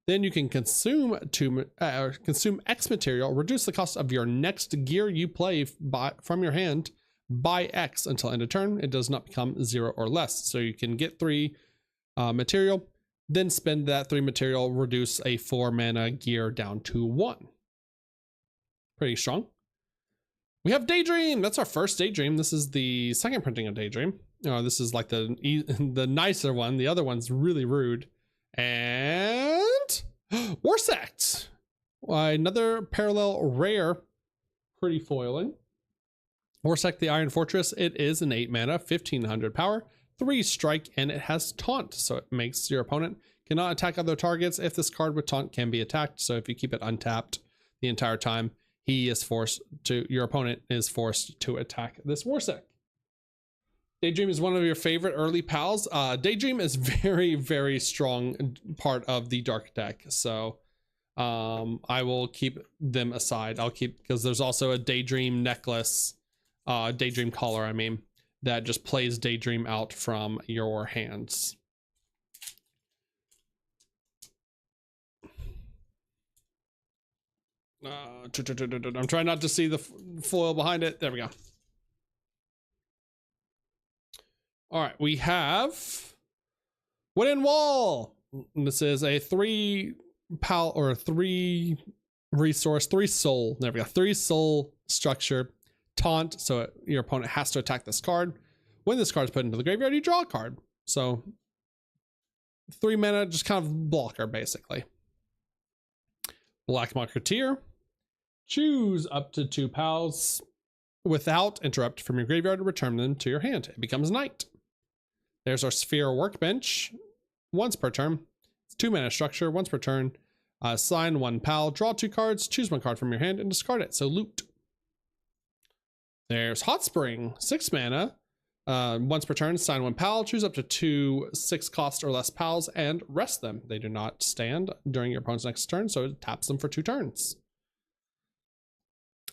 Then you can consume consume X material, reduce the cost of your next gear you play from your hand by X until end of turn. It does not become 0 or less. So you can get 3 material, then spend that 3 material, reduce a 4 mana gear down to 1. Pretty strong. We have Daydream. That's our first Daydream. This is the second printing of Daydream. This is like the nicer one. The other one's really rude. And Warsect, another parallel rare, pretty foiling. Warsect the Iron Fortress. It is an 8 mana, 1500 power, 3 strike, and it has taunt, so it makes your opponent cannot attack other targets if this card with taunt can be attacked. So if you keep it untapped the entire time, your opponent is forced to attack this Warsec. Daydream is one of your favorite early pals. Daydream is very, very strong part of the dark deck. So I will keep them aside. Because there's also a Daydream necklace, Daydream collar, I mean, that just plays Daydream out from your hands. I'm trying not to see the foil behind it. There we go. All right, we have Wooden Wall. This is a 3 pal or 3 resource, 3 soul. There we go. 3 soul structure, taunt. So your opponent has to attack this card. When this card is put into the graveyard, you draw a card. So 3 mana, just kind of blocker basically. Black Marketeer. Choose up to 2 pals without interrupt from your graveyard to return them to your hand. It becomes Knight. There's our Sphere Workbench. Once per turn. It's 2 mana structure. Once per turn. Assign 1 pal. Draw 2 cards. Choose 1 card from your hand and discard it. So loot. There's Hot Spring. 6 mana. Once per turn. Assign 1 pal. Choose up to 2 6 cost or less pals and rest them. They do not stand during your opponent's next turn, so it taps them for 2 turns.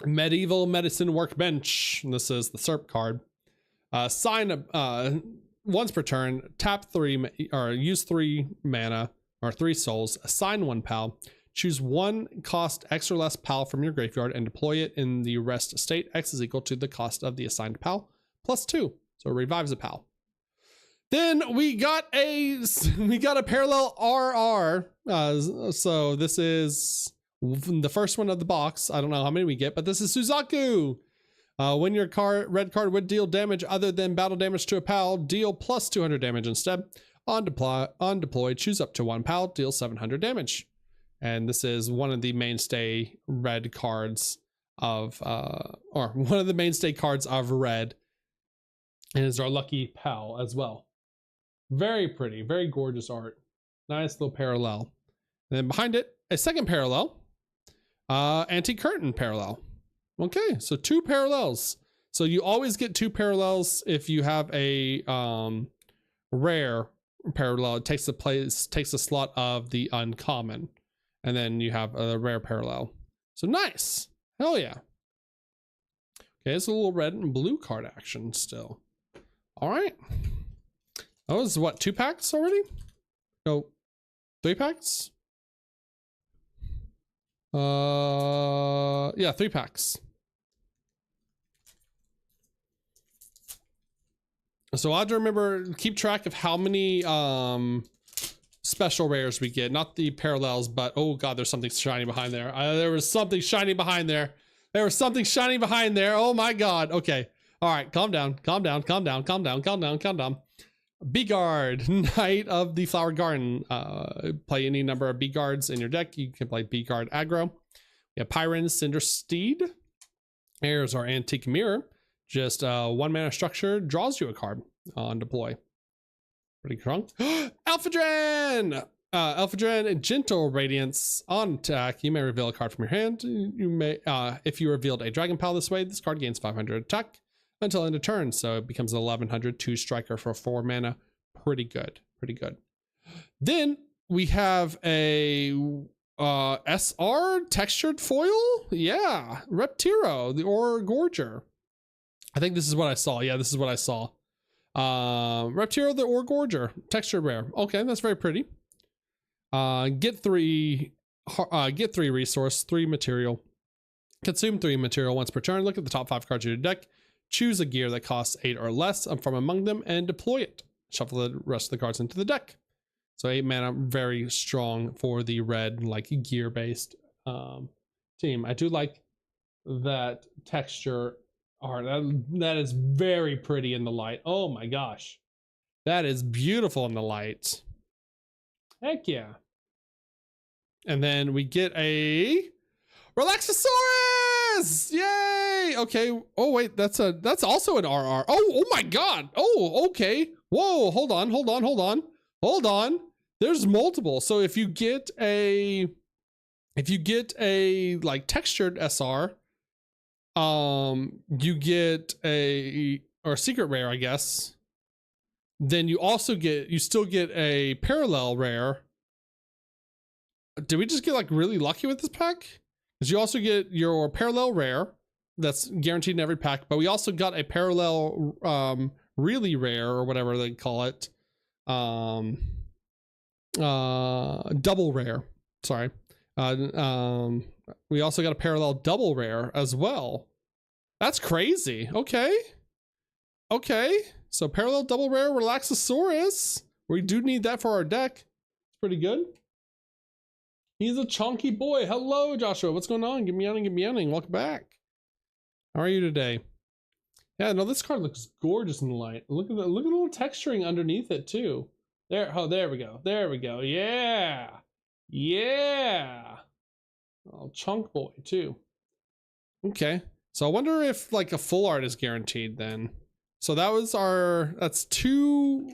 Medieval Medicine Workbench. This is the SERP card. Once per turn, tap 3 or use 3 mana or 3 souls, assign 1 pal, choose 1 cost X or less pal from your graveyard and deploy it in the rest state. X is equal to the cost of the assigned pal plus 2. So it revives a pal. Then we got a parallel RR. So this is the first one of the box. I don't know how many we get, but this is Suzaku. When your red card would deal damage other than battle damage to a pal, deal plus 200 damage instead. On deploy, choose up to 1 pal, deal 700 damage. And this is one of the mainstay red cards of, or one of the mainstay cards of red. And is our lucky pal as well. Very pretty, very gorgeous art. Nice little parallel. And then behind it, a second parallel, anti-curtain parallel. Okay, so 2 parallels. So you always get 2 parallels if you have a rare parallel. It takes the slot of the uncommon, and then you have a rare parallel. So nice, hell yeah. Okay, it's a little red and blue card action still. All right, that was what, 2 packs already? No, 3 packs. Yeah, 3 packs. So I have to remember, keep track of how many special rares we get, not the parallels, but oh god, there's something shiny behind there. There was something shiny behind there. There was something shiny behind there. Oh my god. Okay. All right, calm down, calm down, calm down, calm down, calm down, calm down. B-Guard, Knight of the Flower Garden. Play any number of B-Guards in your deck. You can play B-Guard aggro. We have Pyron, Cinder Steed. Here's our Antique Mirror. Just 1 mana structure, draws you a card on deploy. Pretty strong. Alphadren! Alphadren, Gentle Radiance. On attack, you may reveal a card from your hand. You may, if you revealed a Dragon Pal this way, this card gains 500 attack until end of turn. So it becomes an 1100 2 striker for 4 mana. Pretty good, pretty good. Then we have a SR textured foil. Yeah, Reptiro, the Ore Gorger. I think this is what I saw. Yeah, this is what I saw. Reptiro, the Ore Gorger, textured rare. Okay, that's very pretty. Get 3 resource, 3 material. Consume 3 material once per turn. Look at the top 5 cards of your deck. Choose a gear that costs 8 or less from among them and deploy it. Shuffle the rest of the cards into the deck. So 8 mana, very strong for the red, like gear based team. I do like that texture art. That is very pretty in the light. Oh my gosh, that is beautiful in the light. Heck yeah. And then we get a Relaxosaurus. Yay. Okay. Oh wait, that's also an RR. Oh my god. Oh, okay. Whoa, hold on. There's multiple. So if you get a like textured SR, you get a secret rare, I guess. Then you still get a parallel rare. Did we just get like really lucky with this pack? Because you also get your parallel rare that's guaranteed in every pack, but we also got a parallel really rare, or whatever they call it, double rare. Sorry. We also got a parallel double rare as well. That's crazy. Okay. So parallel double rare Relaxosaurus. We do need that for our deck. It's pretty good. He's a chunky boy. Hello, Joshua. What's going on? Give me on. Welcome back. How are you today? Yeah, no, this card looks gorgeous in the light. Look at the little texturing underneath it too. There we go. Yeah. Oh, chunk boy too. Okay. So I wonder if like a full art is guaranteed then. So that was that's two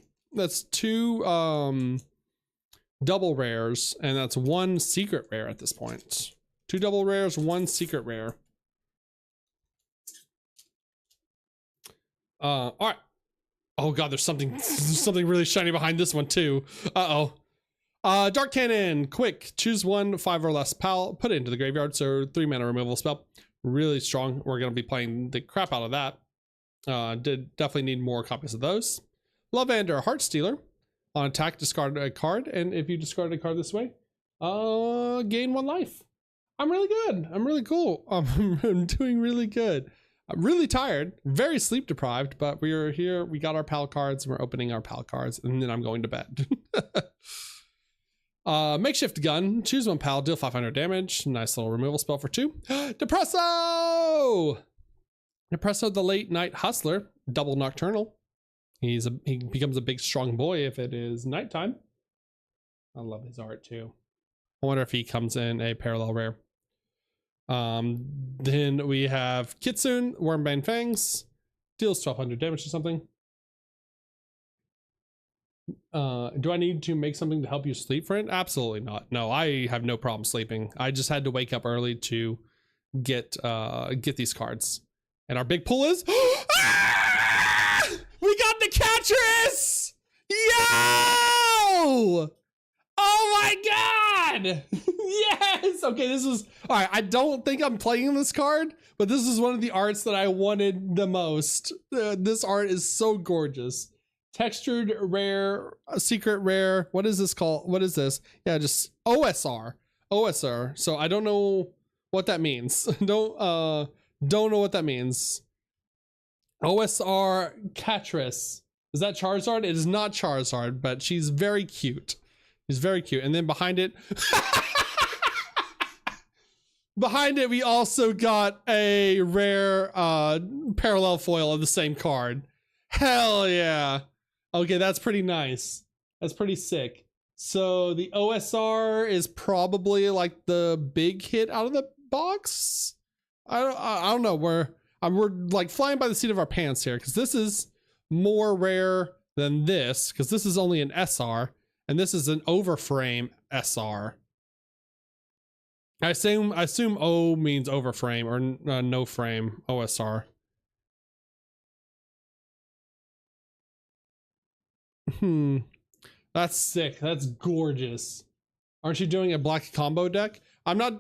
double rares, and that's one secret rare at this point. 2 double rares, 1 secret rare. All right. Oh god, there's something really shiny behind this one too. Dark Cannon, quick, choose 1 5 or less PAL, put it into the graveyard. So 3 mana removal spell, really strong. We're gonna be playing the crap out of that. Definitely need more copies of those. Lavander, Heartstealer. On attack, discard a card, and if you discard a card this way, gain 1 life. I'm really good. I'm really cool. I'm doing really good. I'm really tired, very sleep deprived, but we are here. We got our PAL cards, and we're opening our PAL cards, and then I'm going to bed. Makeshift Gun, choose 1 PAL, deal 500 damage. Nice little removal spell for 2. Depresso! Depresso, the Late Night Hustler, double Nocturnal. He becomes a big strong boy if it is nighttime. I love his art too. I wonder if he comes in a parallel rare. Then we have Kitsune, Wormbane Fangs, deals 1200 damage to something. Do I need to make something to help you sleep, friend? Absolutely not. No, I have no problem sleeping. I just had to wake up early to get these cards. And our big pull is we got the Catchers! Yo! Oh my god! Yes! Okay, this is... Alright, I don't think I'm playing this card, but this is one of the arts that I wanted the most. This art is so gorgeous. Textured rare, secret rare. What is this called? What is this? Yeah, just OSR. OSR. So I don't know what that means. Don't know what that means. OSR Catchers. Is that Charizard? It is not Charizard, but she's very cute. She's very cute. And then behind it, we also got a rare parallel foil of the same card. Hell yeah. Okay, that's pretty nice. That's pretty sick. So the OSR is probably like the big hit out of the box. I don't know. We're like flying by the seat of our pants here, because this is more rare than this, because this is only an SR and this is an overframe SR. I assume O means overframe, or no frame OSR. That's sick. That's gorgeous. Aren't you doing a black combo deck? I'm not,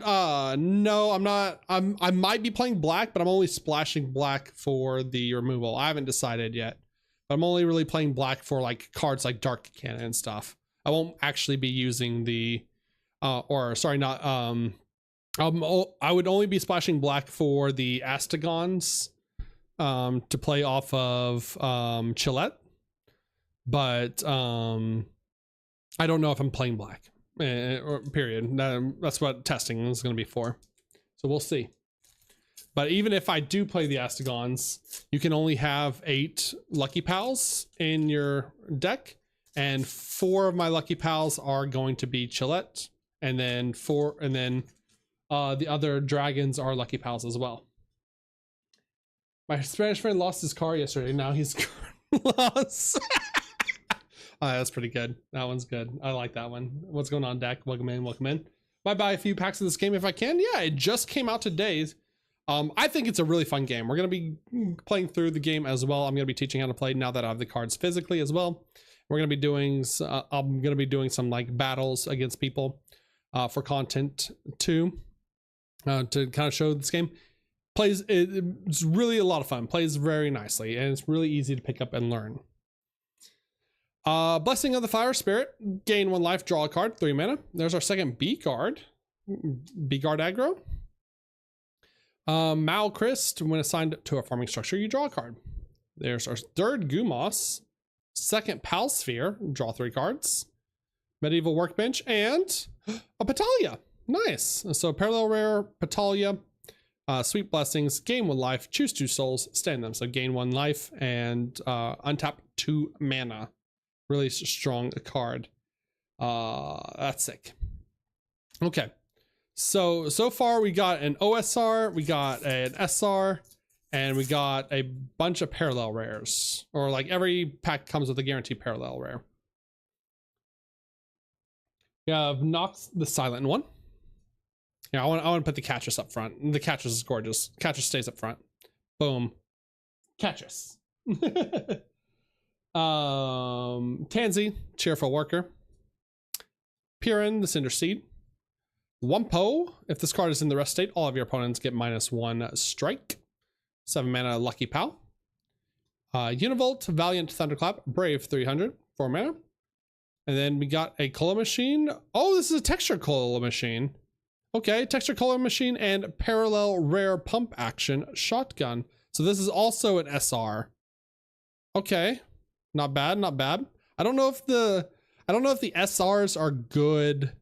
no, I'm not. I might be playing black, but I'm only splashing black for the removal. I haven't decided yet, but I'm only really playing black for like cards like Dark Cannon and stuff. I won't actually be using the, or sorry, not, I would only be splashing black for the Astegons, to play off of, Chillette, but, I don't know if I'm playing black. Or period. That's what testing is going to be for. So we'll see. But even if I do play the Astegons, you can only have 8 Lucky Pals in your deck, and 4 of my Lucky Pals are going to be Chillette, and then the other dragons are Lucky Pals as well. My Spanish friend lost his car yesterday. Now he's lost. That's pretty good. That one's good. I like that one. What's going on, Dak? Welcome in, welcome in. Might buy a few packs of this game if I can. Yeah, it just came out today. I think it's a really fun game. We're going to be playing through the game as well. I'm going to be teaching how to play now that I have the cards physically as well. We're going to be doing, I'm going to be doing some like battles against people for content too, to kind of show this game. It's really a lot of fun. Plays very nicely, and it's really easy to pick up and learn. Blessing of the Fire Spirit, gain 1 life, draw a card, 3 mana. There's our second B card, B card aggro. Malchrist, when assigned to a farming structure, you draw a card. There's our third Gumos, second Pal Sphere, draw 3 cards. Medieval Workbench, and a Patalia. Nice. So parallel rare, Patalia, Sweet Blessings, gain 1 life, choose 2 souls, stand them. So gain 1 life and untap 2 mana. Really strong card. That's sick. Okay. So far we got an OSR, we got an SR, and we got a bunch of parallel rares. Or like every pack comes with a guaranteed parallel rare. We have Nox the Silent One. Yeah, I want to put the Catchus up front. The Catchus is gorgeous. Catchus stays up front. Boom. Catchus. Tansy, Cheerful Worker. Piran, the Cinder Seed. Wumpo, if this card is in the rest state, all of your opponents get -1 strike. 7 mana, Lucky Pal. Univolt, Valiant Thunderclap, Brave 300, 4 mana. And then we got a Color Machine. Oh, this is a Texture Color Machine. Okay, Texture Color Machine and Parallel Rare Pump Action Shotgun. So this is also an SR. Okay, not bad, not bad. I don't know if the SRs are good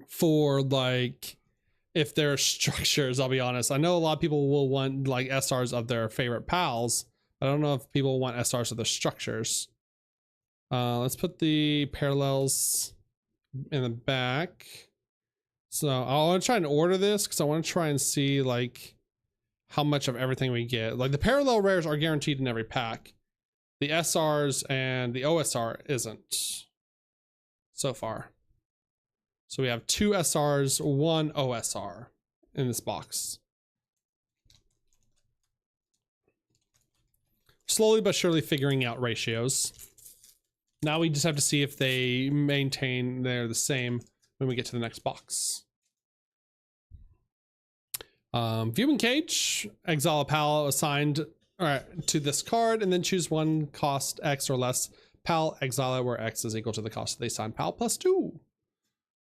for like if they're structures. I'll be honest. I know a lot of people will want like SRs of their favorite pals. I don't know if people want SRs of their structures. Let's put the parallels in the back. So I want to try and order this because I want to try and see like how much of everything we get. Like the parallel rares are guaranteed in every pack. The SRs and the OSR isn't so far. So we have 2 SRs, 1 OSR in this box. Slowly but surely figuring out ratios. Now we just have to see if they maintain they're the same when we get to the next box. Viewing Cage, exile a pal assigned to this card, and then choose 1 cost X or less pal, exile it where X is equal to the cost of the assigned pal plus 2.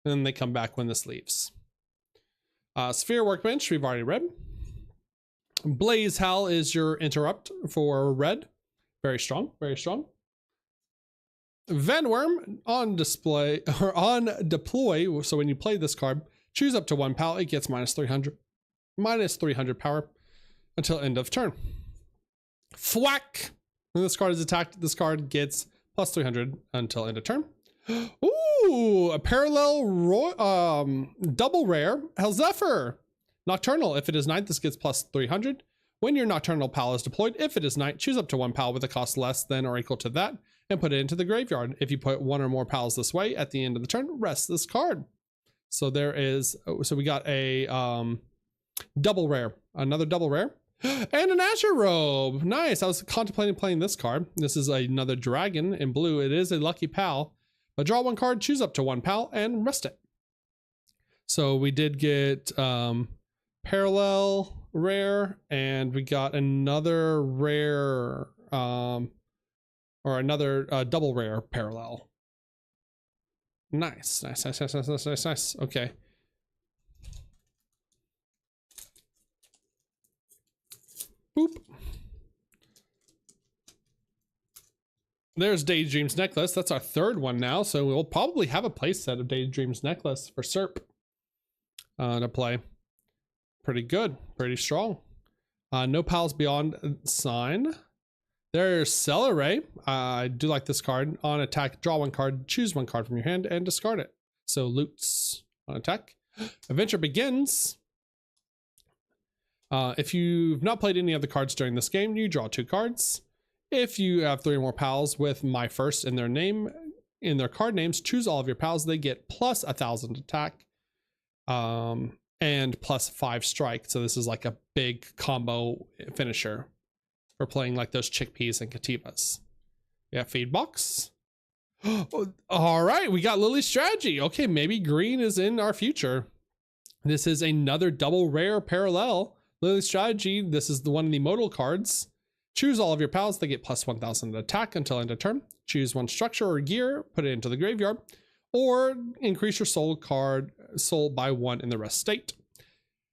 And then they come back when this leaves. Sphere Workbench, we've already read. Blaze Howl is your interrupt for red. Very strong, very strong. Vanworm on display or on deploy. So when you play this card, choose up to 1 pal. It gets -300 power until end of turn. Thwack. When this card is attacked, this card gets +300 until end of turn. Ooh, a parallel double rare Hellzephyr. Nocturnal. If it is night, this gets +300. When your Nocturnal pal is deployed, if it is night, choose up to 1 pal with a cost less than or equal to that and put it into the graveyard. If you put 1 or more pals this way at the end of the turn, rest this card. So there is, so we got a double rare, another double rare, and an Azure Robe. Nice. I was contemplating playing this card. This is another dragon in blue. It is a lucky pal, but draw 1 card, choose up to 1 pal, and rest it. So we did get parallel rare, and we got another rare, or another double rare parallel. Nice, nice, nice, nice, nice, nice, nice. Okay. Boop. There's Daydream's Necklace. That's our 3rd one now, so we'll probably have a play set of Daydream's Necklace for SERP to play. Pretty good, pretty strong. No pals beyond sign. There's Celeray. I do like this card. On attack, draw 1 card, choose 1 card from your hand, and discard it. So loots on attack. Adventure begins. If you've not played any of the cards during this game, you draw 2 cards. If you have 3 or more pals with my first in their name, in their card names, choose all of your pals. They get plus 1,000 attack, and plus 5 strike. So this is like a big combo finisher for playing like those chickpeas and kativas. We have feed box. All right, we got Lily's strategy. Okay, maybe green is in our future. This is another double rare parallel Lily's strategy. This is the one of the modal cards. Choose all of your pals. They get plus 1,000 attack until end of turn. Choose one structure or gear, put it into the graveyard, or increase your soul by 1 in the rest state.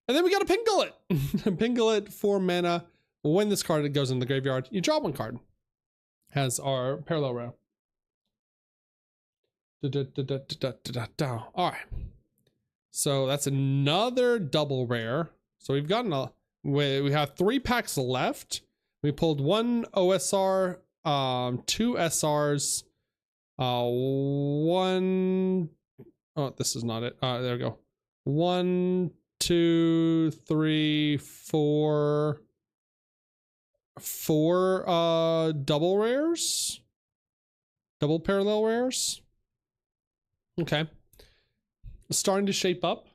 And then we got a Pingullet. Pingullet, 4 mana. When this card goes in the graveyard, you draw 1 card. Has our parallel rare. All right. So that's another double rare. So we've gotten we have 3 packs left. We pulled 1 OSR, 2 SRs, 1. Oh, this is not it. There we go. 1, 2, 3, 4. 4 double rares, double parallel rares. Okay, it's starting to shape up.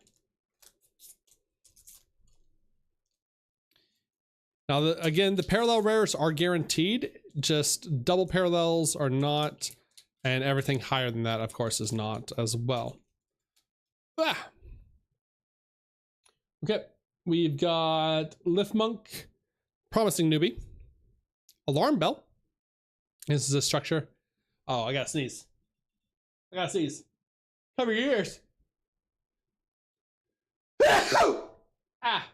Now, again, the parallel rares are guaranteed, just double parallels are not, and everything higher than that, of course, is not as well. Okay, we've got Lift Monk, Promising Newbie, Alarm Bell. This is a structure. Oh, I gotta sneeze. I gotta sneeze. Cover your ears. Ah.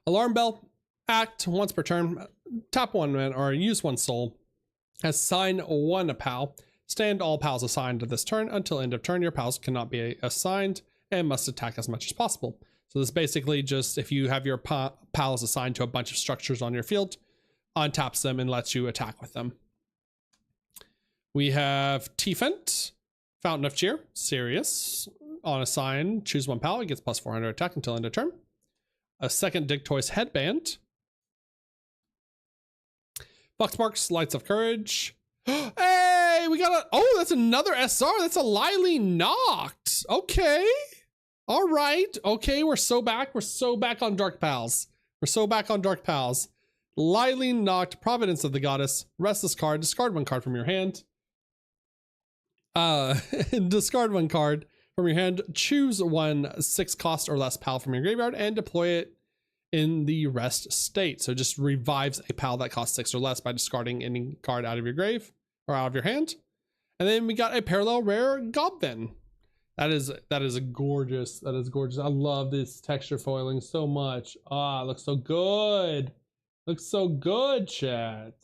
Alarm Bell. Act once per turn. Tap 1 mana or use 1 soul. Assign 1 pal. Stand all pals assigned to this turn until end of turn. Your pals cannot be assigned and must attack as much as possible. So this basically just, if you have your pals assigned to a bunch of structures on your field, untaps them and lets you attack with them. We have T-Fent, Fountain of Cheer, Sirius. On assign, choose 1 pal. It gets plus 400 attack until end of turn. A second Dictoys Headband. Bucksmarks, Lights of Courage. Hey, we got oh, that's another SR. That's a Lily Knocked. Okay. All right. Okay, we're so back. We're so back on Dark Pals. We're so back on Dark Pals. Lily Knocked, Providence of the Goddess. Restless card. Discard 1 card from your hand. Discard 1 card from your hand. Choose 1 6 cost or less pal from your graveyard and deploy it in the rest state. So just revives a pal that costs 6 or less by discarding any card out of your grave or out of your hand. And then we got a parallel rare Goblin. That is a gorgeous. That is gorgeous. I love this texture foiling so much. Ah, it looks so good. Looks so good, chat.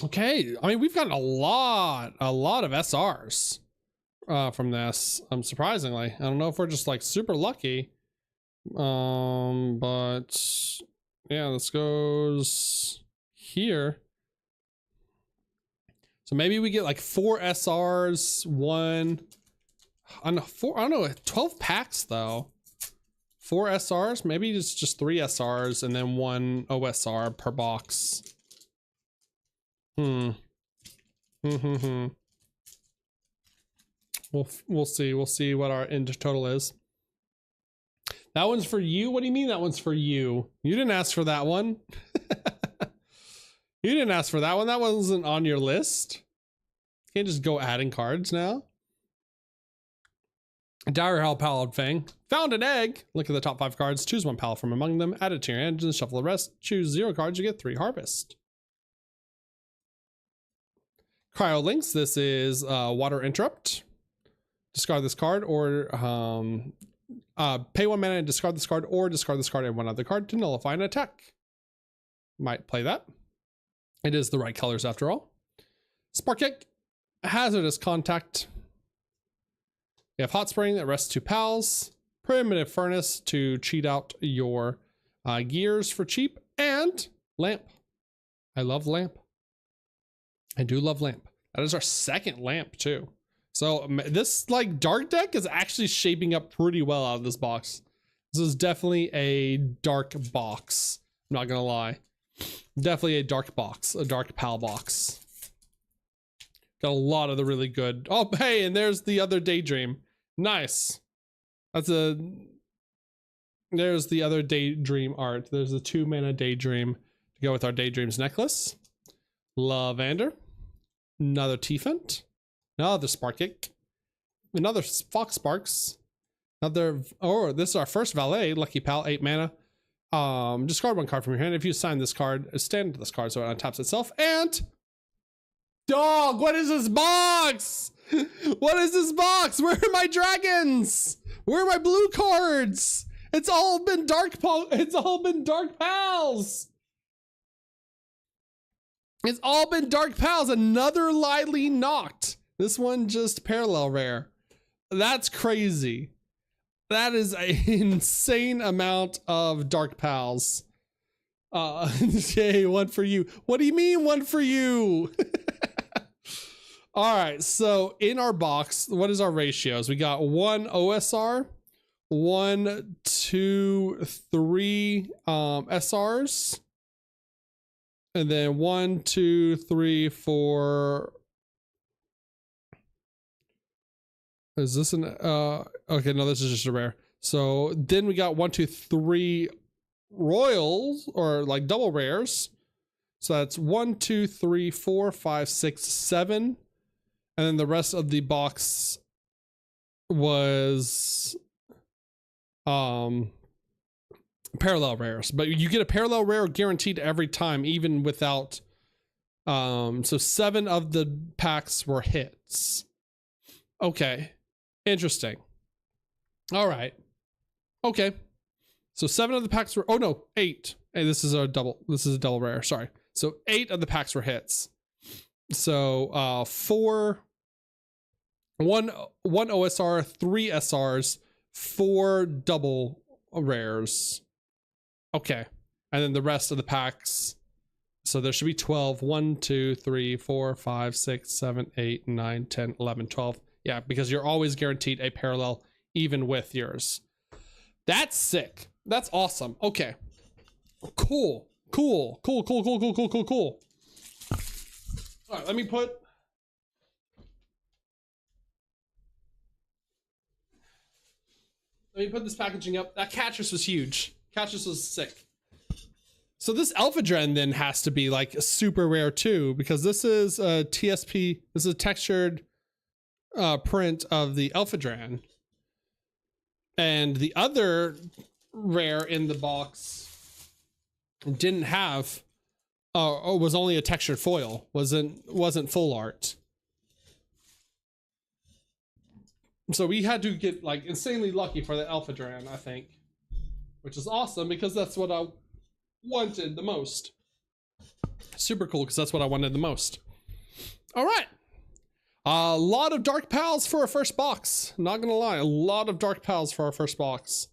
Okay, I mean, we've gotten a lot of SRs from this, surprisingly. I don't know if we're just like super lucky. But yeah, this goes here. So maybe we get like 4 SRs, 1, I don't know, 12 packs though. 4 SRs, maybe it's just 3 SRs and then 1 OSR per box. We'll see what our end total is. That one's for you? What do you mean that one's for you? You didn't ask for that one. You didn't ask for that one. That wasn't on your list. You can't just go adding cards now. Dire Howl, Pallid Fang. Found an egg. Look at the top 5 cards. Choose 1 pal from among them. Add it to your hand and shuffle the rest. Choose 0 cards. You get 3 harvest. Cryo Links. This is Water Interrupt. Discard this card or pay 1 mana and discard this card, or discard this card and 1 other card to nullify an attack. Might play that. It is the right colors after all. Spark Kick. Hazardous Contact. You have Hot Spring that rests 2 pals. Primitive Furnace to cheat out your gears for cheap. And Lamp. I love Lamp. I do love Lamp. That is our 2nd Lamp too. So this like dark deck is actually shaping up pretty well out of this box. This is definitely a dark box. I'm not gonna lie. Definitely a dark box, a dark PAL box. Got a lot of the really good. Oh, hey, and there's the other Daydream. Nice. There's the other Daydream art. There's the 2-mana Daydream to go with our Daydreams necklace. Lavander. Another Teefant. Another Sparkic. Another Fox Sparks. Another, oh, this is our first Valet, Lucky Pal, 8 mana. Discard 1 card from your hand. If you sign this card, stand to this card so it untaps itself. And dog, what is this box? What is this box? Where are my dragons? Where are my blue cards? It's all been dark pals. It's all been dark pals. It's all been dark pals. Another Lively Knocked. This one just parallel rare. That's crazy. That is an insane amount of dark pals. Yay, one for you. What do you mean one for you? All right, so in our box, what is our ratios? We got 1 OSR, 1, 2, 3 SRs, and then 1, 2, 3, 4. Is this an okay, no, this is just a rare. So then we got 1, 2, 3 royals, or like double rares. So that's 1, 2, 3, 4, 5, 6, 7. And then the rest of the box was parallel rares. But you get a parallel rare guaranteed every time, even without so 7 of the packs were hits. Okay. Interesting. All right. Okay. So 7 of the packs were, oh no, 8. Hey, this is a double rare. Sorry. So 8 of the packs were hits. So 1 OSR, 3 SRs, 4 double rares. Okay. And then the rest of the packs. So there should be 12. 1, 2, 3, 4, 5, 6, 7, 8, 9, 10, 11, 12. Yeah, because you're always guaranteed a parallel even with yours. That's sick. That's awesome. Okay. Cool. Cool. Cool, cool, cool, cool, cool, cool, cool. All right, let me put this packaging up. That Catchers was huge. Catchers was sick. So this Elphadren then has to be like super rare too, because this is a TSP. This is a textured print of the Elphadren, and the other rare in the box didn't have was only a textured foil, wasn't full art. So we had to get like insanely lucky for the Elphadren, I think, which is awesome because that's what I wanted the most. Super cool because that's what I wanted the most. All right. A lot of dark pals for our first box. Not gonna lie, a lot of dark pals for our first box.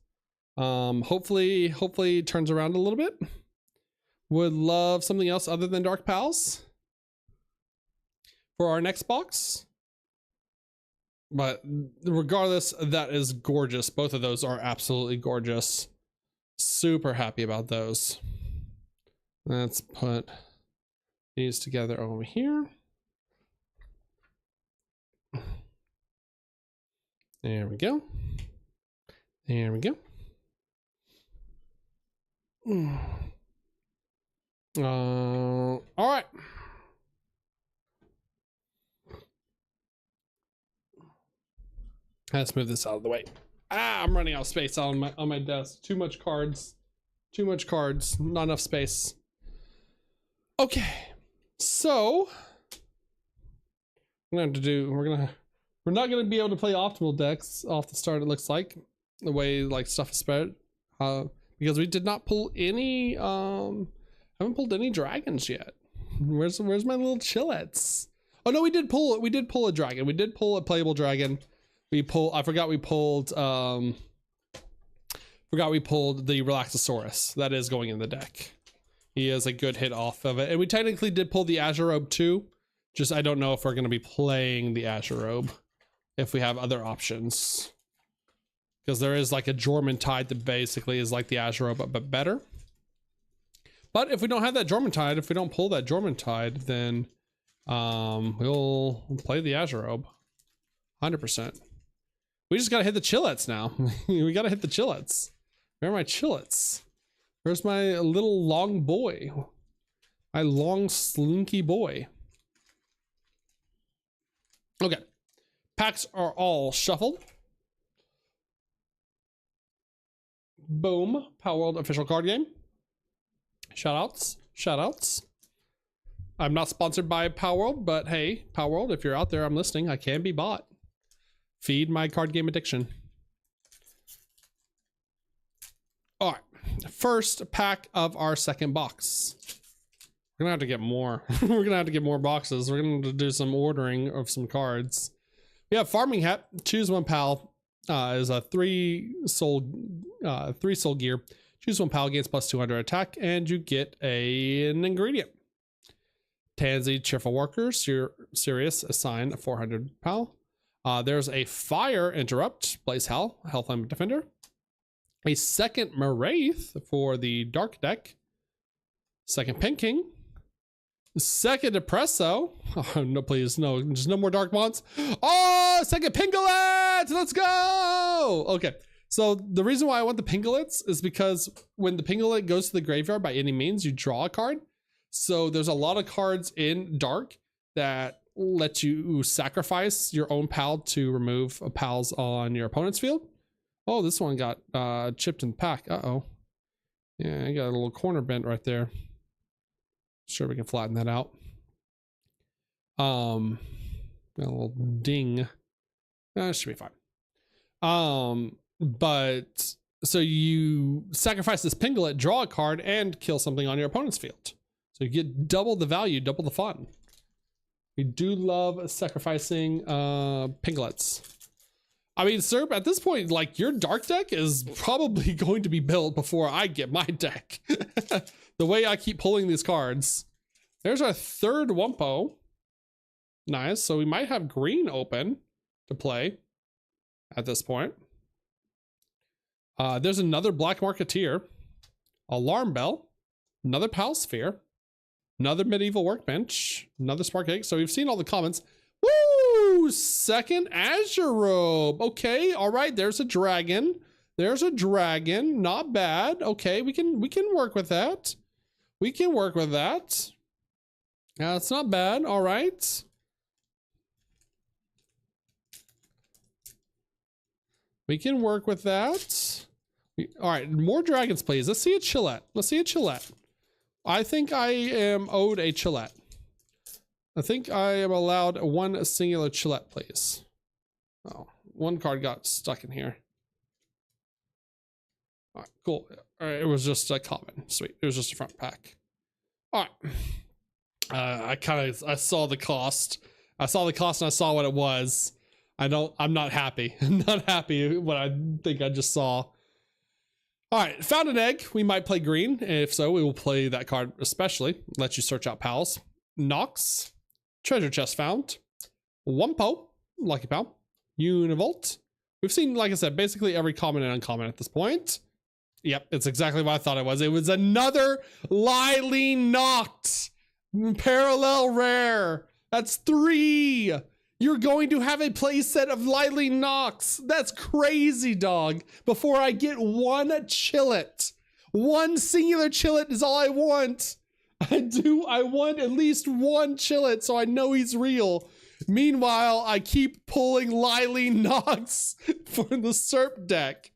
Hopefully it turns around a little bit. Would love something else other than dark pals for our next box. But regardless, that is gorgeous. Both of those are absolutely gorgeous. Super happy about those. Let's put these together over here. There we go. There we go. All right. Let's move this out of the way. I'm running out of space on my desk. Too much cards. Too much cards. Not enough space. Okay. So we're not gonna be able to play optimal decks off the start, it looks like, the way like stuff is spread. Because we did not pull any haven't pulled any dragons yet. Where's my little chillettes? Oh no, we did pull a dragon. We did pull a playable dragon. I forgot we pulled the Relaxosaurus. That is going in the deck. He is a good hit off of it. And we technically did pull the Azure Robe too. Just I don't know if we're gonna be playing the Azure Robe if we have other options. because there is like a Jormung Tide that basically is like the Azure but better. But if we don't have that Jormung Tide, if we don't pull that Jormung Tide, then we'll play the Azure 100%. We just gotta hit the Chillets now. We gotta hit the Chillets. Where are my Chillets? Where's my little long boy? My long slinky boy. Okay. Packs are all shuffled. Boom. PALWORLD official card game. Shoutouts. Shoutouts. I'm not sponsored by PALWORLD, but hey, PALWORLD, if you're out there, I'm listening. I can be bought. Feed my card game addiction. All right. First pack of our second box. We're gonna have to get more. We're gonna have to get more boxes. We're gonna have to do some ordering of some cards. We have Farming Hat. Choose one pal. Is a 3-soul gear. Choose one pal, gains plus 200 attack, and you get an ingredient. Tansy, Cheerful Worker, Sirius, assign 400 pal. There's a Fire Interrupt, Blaze Hal, Hellflame Defender. A second Maraith for the Dark deck. Second Pinking. Second Depresso. Oh, no, please, no, just no more Dark Bonds. Oh, second Pinglet! Let's go! Okay, so the reason why I want the Pinglets is because when the Pinglet goes to the graveyard by any means, you draw a card. So there's a lot of cards in Dark that let you sacrifice your own pal to remove pals on your opponent's field. Oh, this one got chipped in the pack. Uh-oh. Yeah, I got a little corner bent right there. Sure, we can flatten that out. A little ding. That should be fine. But so you sacrifice this Pinglet, draw a card, and kill something on your opponent's field. So you get double the value, double the fun. We do love sacrificing Pinglets. I mean, sir, at this point, like, your Dark deck is probably going to be built before I get my deck. The way I keep pulling these cards. There's our third Wumpo. Nice. So we might have green open to play at this point. There's another Black Marketeer. Alarm Bell. Another Pal Sphere. Another Medieval Workbench. Another Spark Egg. So we've seen all the comments. Woo! Second Azure Robe. Okay, all right. There's a dragon. There's a dragon. Not bad. Okay, we can work with that. We can work with that. It's not bad. All right. We can work with that. All right, more dragons, please. Let's see a Chillette. Let's see a Chillette. I think I am owed a Chillette. I think I am allowed one singular Chillette, please. Oh, one card got stuck in here. All right, cool. All right, it was just a common. Sweet. It was just a front pack. All right. I saw the cost. I saw the cost and I saw what it was. I'm not happy. I'm not happy what I think I just saw. All right, found an egg. We might play green. If so, we will play that card especially. Let you search out pals. Nox. Treasure chest found. Wumpo. Lucky pal. Univolt. We've seen, like I said, basically every common and uncommon at this point. Yep, it's exactly what I thought it was. It was another Lily Noct. Parallel rare. That's 3. You're going to have a playset of Lily Nox. That's crazy, dog. Before I get one Chillet. One singular Chillet is all I want. I want at least one Chillet so I know he's real. Meanwhile, I keep pulling Lily Nox for the Serp deck.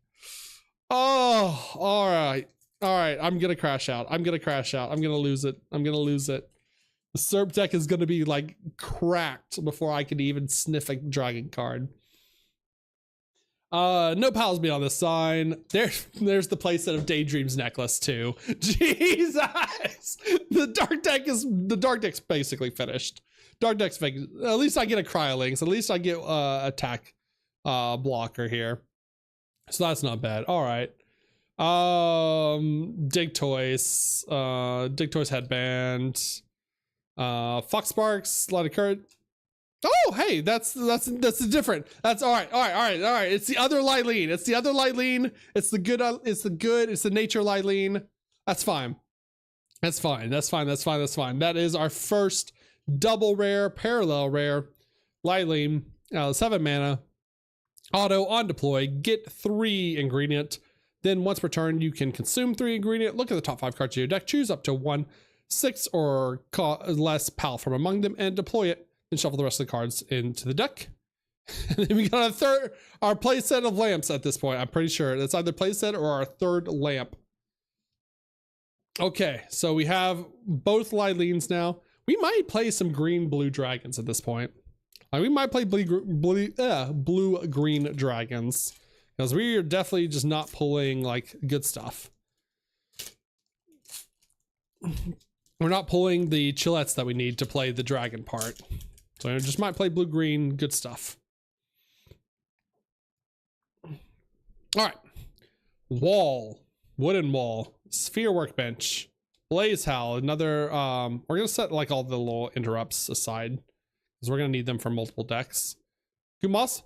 Oh, all right. All right, I'm gonna crash out. I'm gonna crash out. I'm gonna lose it. I'm gonna lose it. The Serp deck is gonna be like cracked before I can even sniff a dragon card. No pals beyond the sign. There's the playset of Daydream's necklace too. Jesus! The dark deck's basically finished. Dark deck's fake. At least I get a Cryolinks. At least I get attack blocker here. So that's not bad. All right. Dig Toys headband. Fox Sparks, Light of Current. Oh, hey, that's different. That's all right. It's the other Lylene. It's the other Lylene. It's the good. It's the nature Lylene. That's fine. That's fine. That is our first double rare, parallel rare Lylene. 7 mana. Auto on deploy. Get 3 ingredient. Then once per turn, you can consume 3 ingredient. Look at the top 5 cards of your deck. Choose up to 1, 6 or less PAL from among them and deploy it. Then shuffle the rest of the cards into the deck. And then we got our play set of lamps at this point. I'm pretty sure that's either play set or our third lamp. Okay, so we have both Lylenes now. We might play some green-blue dragons at this point. We might play blue-green dragons. Because we are definitely just not pulling, like, good stuff. We're not pulling the chillettes that we need to play the dragon part. So I just might play blue-green, good stuff. Alright. Wall. Wooden wall. Sphere workbench. Blaze Howl. Another, we're going to set, like, all the little interrupts aside. Because we're going to need them for multiple decks. Kumas.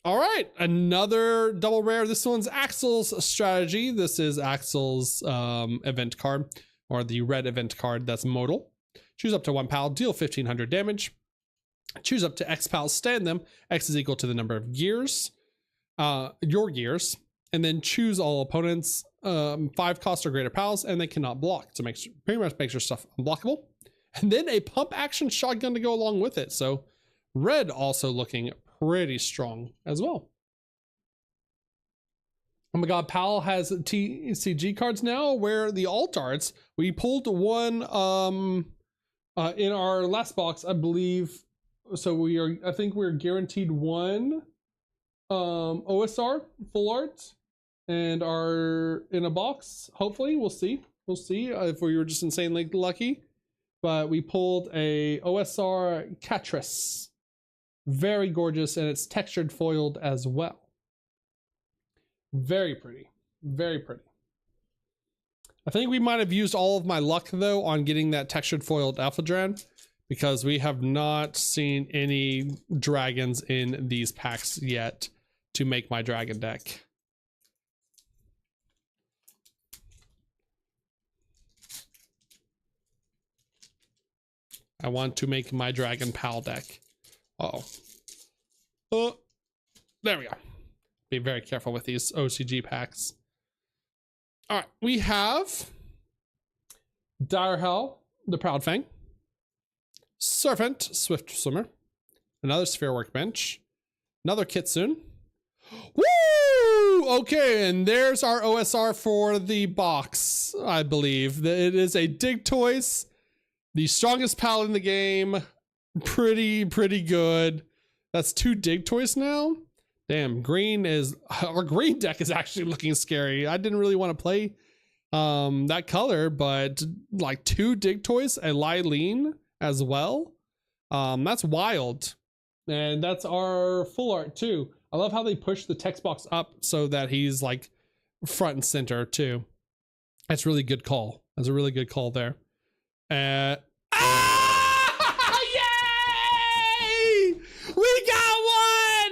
Alright. Another double rare. This one's Axel's strategy. This is Axel's, event card. Or the red event card that's modal. Choose up to 1 PAL, deal 1500 damage. Choose up to X PALs, stand them. X is equal to the number of gears, your gears, and then choose all opponents 5 cost or greater PALs, and they cannot block. So pretty much makes your stuff unblockable. And then a pump action shotgun to go along with it. So red also looking pretty strong as well. Oh my god, PAL has TCG cards now where the alt arts, we pulled one in our last box, I believe. So I think we're guaranteed 1 OSR full art and are in a box. Hopefully, we'll see if we were just insanely lucky. But we pulled a OSR Catrice. Very gorgeous, and it's textured foiled as well. Very pretty. Very pretty. I think we might have used all of my luck, though, on getting that textured foiled Alpha Dran, because we have not seen any dragons in these packs yet to make my dragon deck. I want to make my dragon PAL deck. Uh-oh. Oh, there we go. Be very careful with these OCG packs. All right, we have Dire Hell, the Proud Fang, Serpent, Swift Swimmer, another Sphere Workbench, another Kitsune. Woo! Okay, and there's our OSR for the box, I believe. It is a Dig Toys, the strongest PAL in the game. Pretty good. That's 2 Dig Toys now. Damn, our green deck is actually looking scary. I didn't really want to play that color, but like 2 Dig Toys, a Lylene as well. That's wild. And that's our full art too. I love how they push the text box up so that he's like front and center too. That's a really good call. That's a really good call there. Yay! We got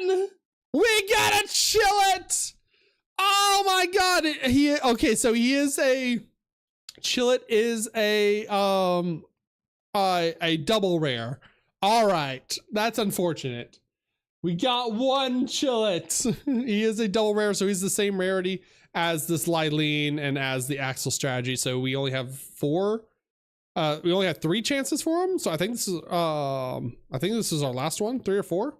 one! We got a Chillet! Oh my god! So he is a Chillet is a double rare. All right, that's unfortunate. We got one Chillet. He is a double rare, so he's the same rarity as this Lylene and as the Axel strategy. So we only have 4. We only have 3 chances for him. So I think this is our last one, 3 or 4.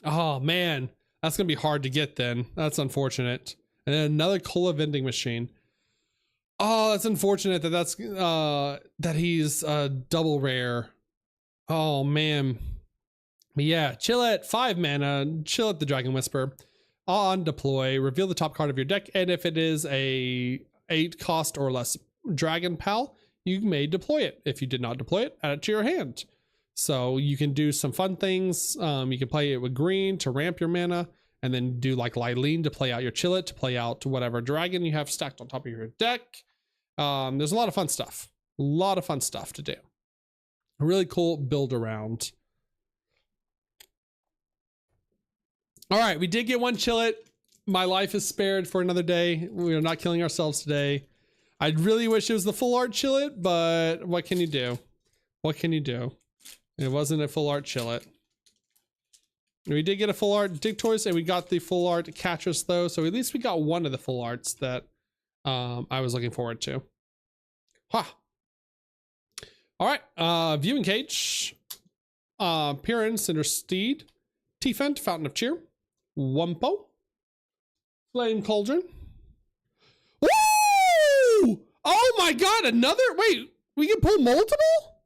Oh man, that's gonna be hard to get then. That's unfortunate. And then another Cola vending machine. Oh, that's unfortunate that he's double rare. Oh man. But yeah, Chillet, 5 mana, Chillet the Dragon Whisper. On deploy, reveal the top card of your deck, and if it is a 8 cost or less Dragon PAL, you may deploy it. If you did not deploy it, add it to your hand. So you can do some fun things. You can play it with green to ramp your mana, and then do like Lylene to play out your Chillet, to play out whatever dragon you have stacked on top of your deck. There's a lot of fun stuff. A lot of fun stuff to do. A really cool build around. All right, we did get one chillet. My life is spared for another day. We are not killing ourselves today. I really wish it was the full art chillet, but what can you do? What can you do? It wasn't a full art chillet. We did get a full art Dictoys, and we got the full art Catrus though, so at least we got one of the full arts that I was looking forward to. Ha! All right, Viewing Cage, Piran, Cinder Steed, T-Fent, Fountain of Cheer, Wumpo, Flame Cauldron. Woo! Oh my god, another, wait, we can pull multiple?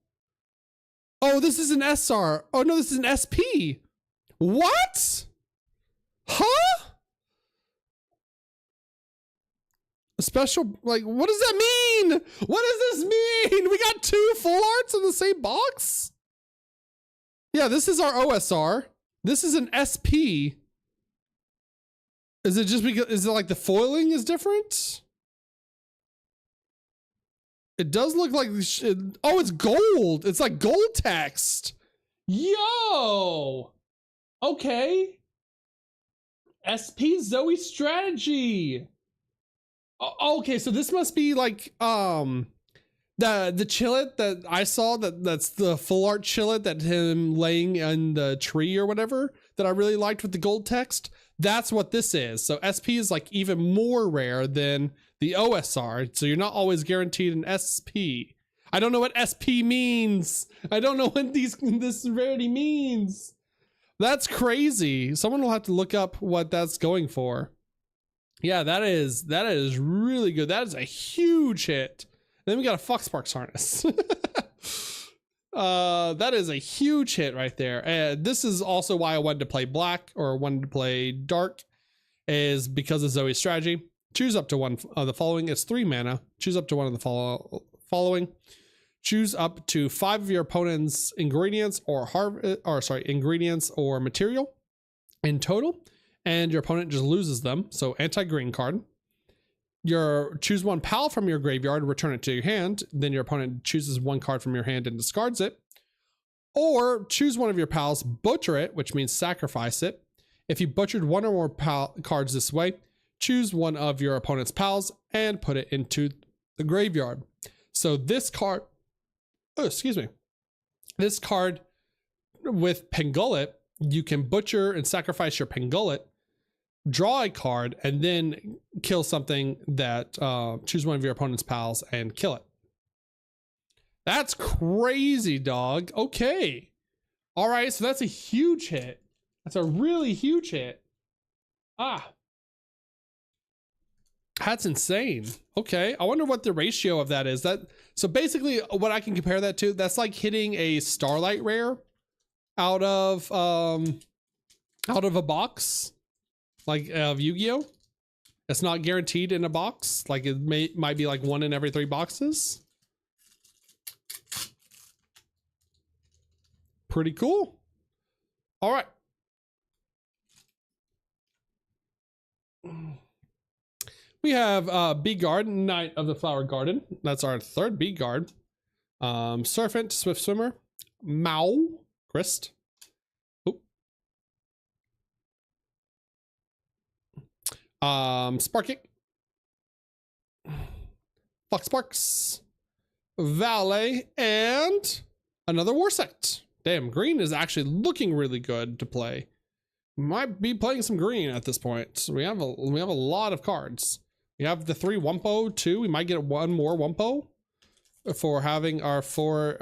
Oh, this is an SR. Oh no, this is an SP. What? Huh? A special, like, what does that mean? What does this mean? We got 2 full arts in the same box? Yeah, this is our OSR. This is an SP. Is it just because, is it like the foiling is different? It does look like, oh, it's gold. It's like gold text. Yo. Okay. SP Zoe Strategy. Okay, so this must be like the chillet that I saw, that's the full art chillet that him laying in the tree or whatever that I really liked with the gold text. That's what this is. So SP is like even more rare than the OSR. So you're not always guaranteed an SP. I don't know what SP means. I don't know what this rarity means. That's crazy. Someone will have to look up what that's going for. Yeah, that is really good. That is a huge hit. Then we got a Fox Sparks harness. That is a huge hit right there. And this is also why I wanted to play black or wanted to play dark, is because of Zoe's strategy. Choose up to one of the following. It's 3 mana. Choose up to one of the following. Choose up to 5 of your opponent's ingredients or ingredients or material in total, and your opponent just loses them. So anti-green card. Choose 1 PAL from your graveyard, return it to your hand. Then your opponent chooses 1 card from your hand and discards it. Or choose 1 of your PALs, butcher it, which means sacrifice it. If you butchered 1 or more cards this way, choose 1 of your opponent's PALs and put it into the graveyard. So this card, this card with Pengullet, you can butcher and sacrifice your Pengullet, draw a card, and then kill something that choose 1 of your opponent's PALs and kill it. That's crazy, dog. Okay. All right, so that's a huge hit. That's a really huge hit. That's insane. Okay, I wonder what the ratio of that is. So basically what I can compare that to, that's like hitting a Starlight rare out of a box, like of Yu-Gi-Oh. It's not guaranteed in a box. Like it might be like 1 in every 3 boxes. Pretty cool. All right. We have Bee Guard, Knight of the Flower Garden. That's our 3rd Bee Guard. Serpent, Swift Swimmer, Mao, Grist. Sparkick, Fox Sparks, Valet, and another War Sect. Damn, green is actually looking really good to play. Might be playing some green at this point. So we have a lot of cards. We have the 3 Wumpo too. We might get 1 more Wumpo for having our 4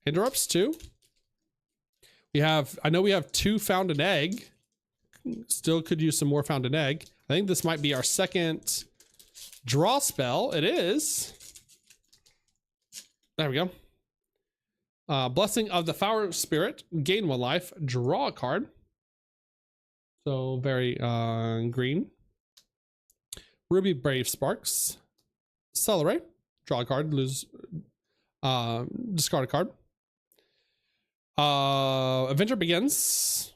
interrupts too. I know we have 2 Found an Egg. Still could use some more Found an Egg. I think this might be our 2nd draw spell. It is. There we go. Blessing of the Flower Spirit. Gain 1 life. Draw a card. So very green. Ruby Brave Sparks. Celery. Draw a card. Lose. Discard a card. Adventure Begins.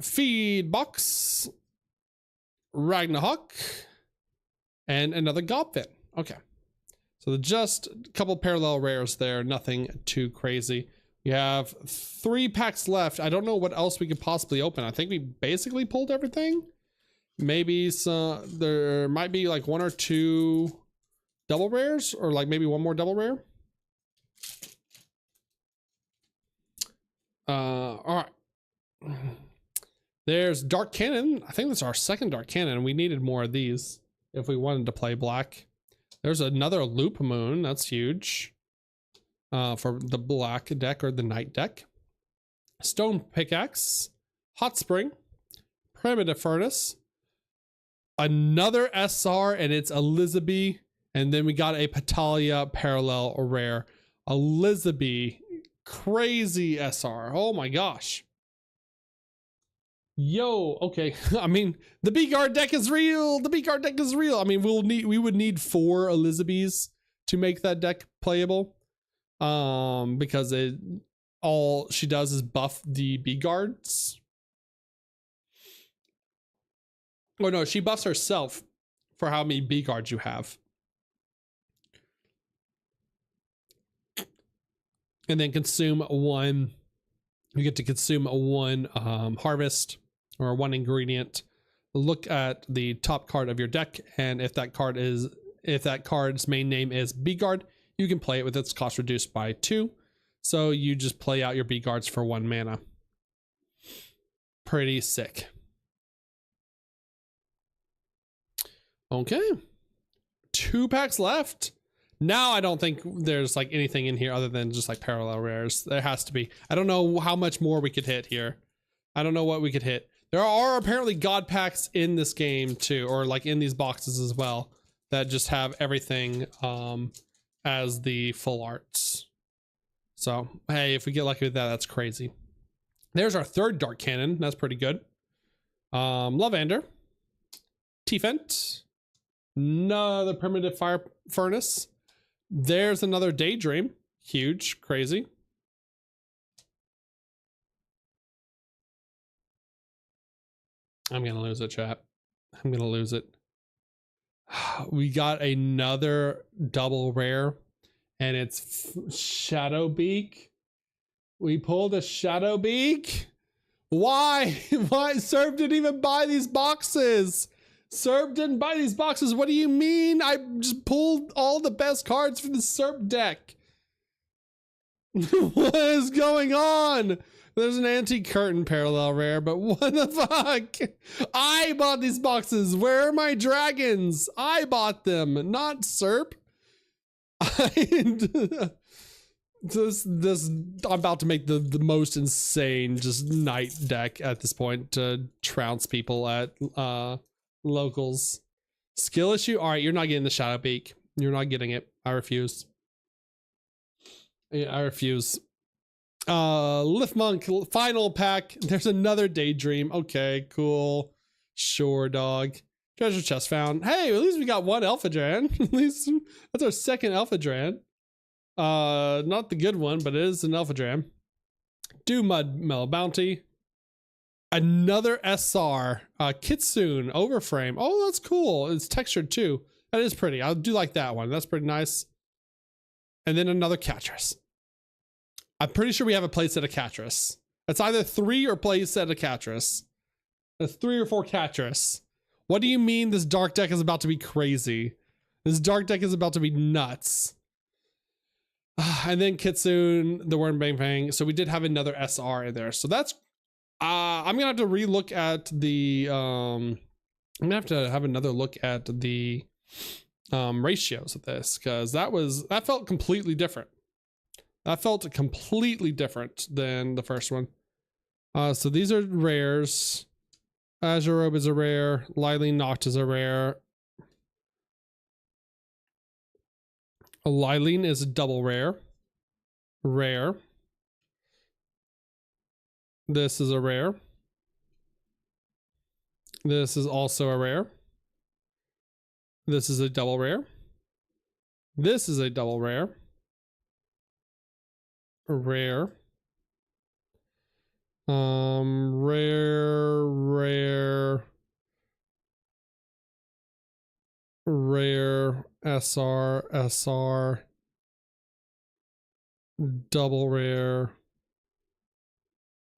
Feed Box. Ragnarok. And another Gobfin. Okay. So just a couple parallel rares there. Nothing too crazy. You have 3 packs left. I don't know what else we could possibly open. I think we basically pulled everything. Maybe some, there might be like 1 or 2 double rares, or like maybe 1 more double rare. All right. There's Dark Cannon. I think that's our second Dark Cannon. We needed more of these if we wanted to play black. There's another Loop Moon. That's huge. For the black deck or the night deck. Stone Pickaxe, Hot Spring, Primitive Furnace, another SR, and it's Elizabeth, and then we got a Patalia Parallel rare. Elizabeth, crazy SR. Oh my gosh. Yo, okay. I mean, the B-Guard deck is real. The B-Guard deck is real. I mean, we would need 4 Elizabeths to make that deck playable. Because all she does is buff the B guards. Oh no, she buffs herself for how many B guards you have. And then consume 1. You get to consume 1 harvest or 1 ingredient. Look at the top card of your deck, and if that card's main name is B guard, you can play it with its cost reduced by 2. So you just play out your B guards for 1 mana. Pretty sick. Okay. 2 packs left. Now I don't think there's like anything in here other than just like parallel rares. There has to be. I don't know how much more we could hit here. I don't know what we could hit. There are apparently God packs in this game too, or like in these boxes as well, that just have everything as the full arts. So hey, if we get lucky with that, that's crazy. There's our 3rd Dark Cannon. That's pretty good. Lavander, T-Fent, another Primitive Fire Furnace. There's another Daydream. Huge, crazy. I'm gonna lose it, chat. I'm gonna lose it. We got another double rare, and it's Shadowbeak. We pulled a Shadowbeak. Why? Why? Serb didn't even buy these boxes. Serb didn't buy these boxes. What do you mean? I just pulled all the best cards from the Serb deck. What is going on? There's an anti-curtain parallel rare, but what the fuck? I bought these boxes. Where are my dragons? I bought them, not Serp. I'm about to make the most insane just night deck at this point to trounce people at locals. Skill issue? All right, you're not getting the Shadowbeak. You're not getting it. I refuse. Yeah, I refuse. Lift Monk final pack. There's another Daydream. Okay, cool. Sure, dog. Treasure chest found. Hey, at least we got 1 Alpha Dran. At least that's our 2nd Alpha Dran. Not the good one, but it is an Alpha Dran. Do Mud Mellow Bounty. Another SR. Kitsune Overframe. Oh, that's cool. It's textured too. That is pretty. I do like that one. That's pretty nice. And then another Catris. I'm pretty sure we have a playset of Catris. It's either 3 or playset of Catris. It's 3 or 4 Catris. What do you mean this dark deck is about to be crazy? This dark deck is about to be nuts. And then Kitsune, the Worm Bang Bang. So we did have another SR in there. So that's, I'm gonna have to relook at the, I'm gonna have another look at the ratios of this, because that felt completely different. That felt completely different than the first one. So these are rares. Azure Robe is a rare. Lylene Noct is a rare. Lylene is a double rare. Rare. This is a rare. This is also a rare. This is a double rare. This is a double rare. Rare. Rare, SR, double rare,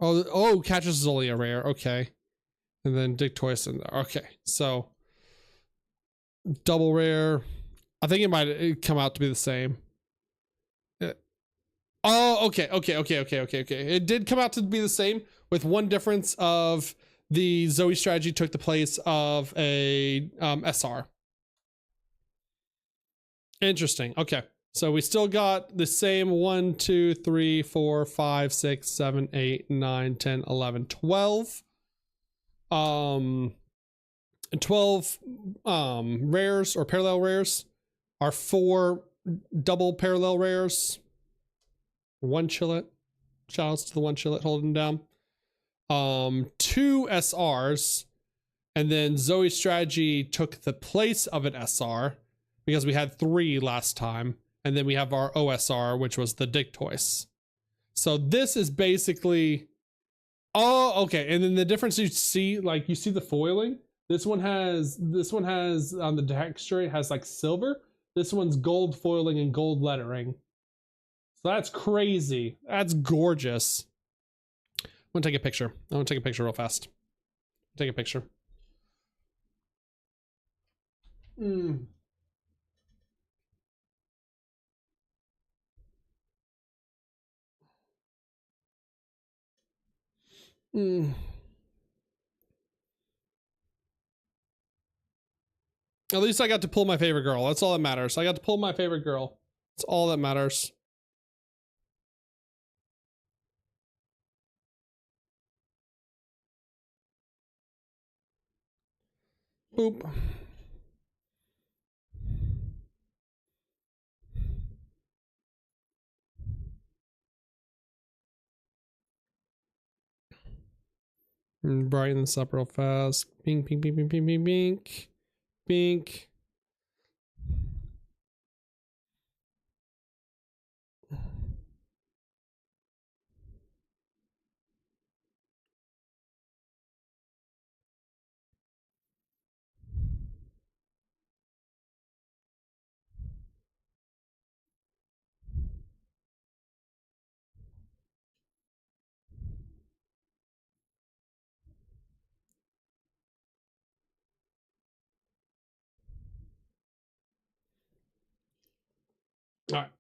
Oh, Catches is only a rare. Okay. And then Dictois in there. Okay. So double rare. I think it might come out to be the same. Oh, okay. It did come out to be the same with one difference of the Zoe strategy took the place of a SR. Interesting. Okay. So we still got the same 1, 2, 3, 4, 5, 6, 7, 8, 9, 10, 11, 12. 12 rares or parallel rares are 4 double parallel rares. 1 Chillet. Shoutouts to the 1 Chillet holding down. 2 SRs, and then Zoe's strategy took the place of an SR because we had 3 last time, and then we have our OSR, which was the Dictois. So this is basically, oh, okay. And then the difference you see, like you see the foiling. This one has on the texture, it has like silver. This one's gold foiling and gold lettering. So that's crazy. That's gorgeous. I'm gonna take a picture. I want to take a picture real fast. Take a picture. At least I got to pull my favorite girl. That's all that matters. I got to pull my favorite girl. That's all that matters. Boop. Brighten this up real fast. Bink, bink, bink, bink, bink, bink, bink. Bink. All right.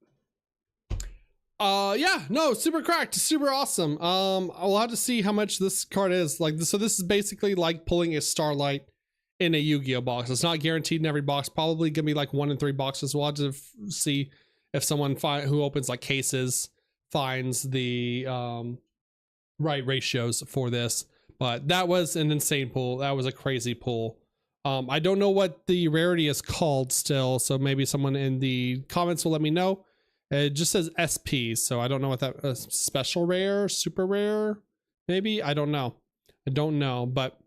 Yeah, no, super cracked, super awesome. I'll have to see how much this card is. Like, so this is basically like pulling a Starlight in a Yu-Gi-Oh box. It's not guaranteed in every box. Probably gonna be like 1 in 3 boxes. We'll have to see if someone who opens like cases finds the right ratios for this. But that was an insane pull. That was a crazy pull. I don't know what the rarity is called still, so maybe someone in the comments will let me know. It just says SP, so I don't know what that special rare, super rare, maybe. I don't know. But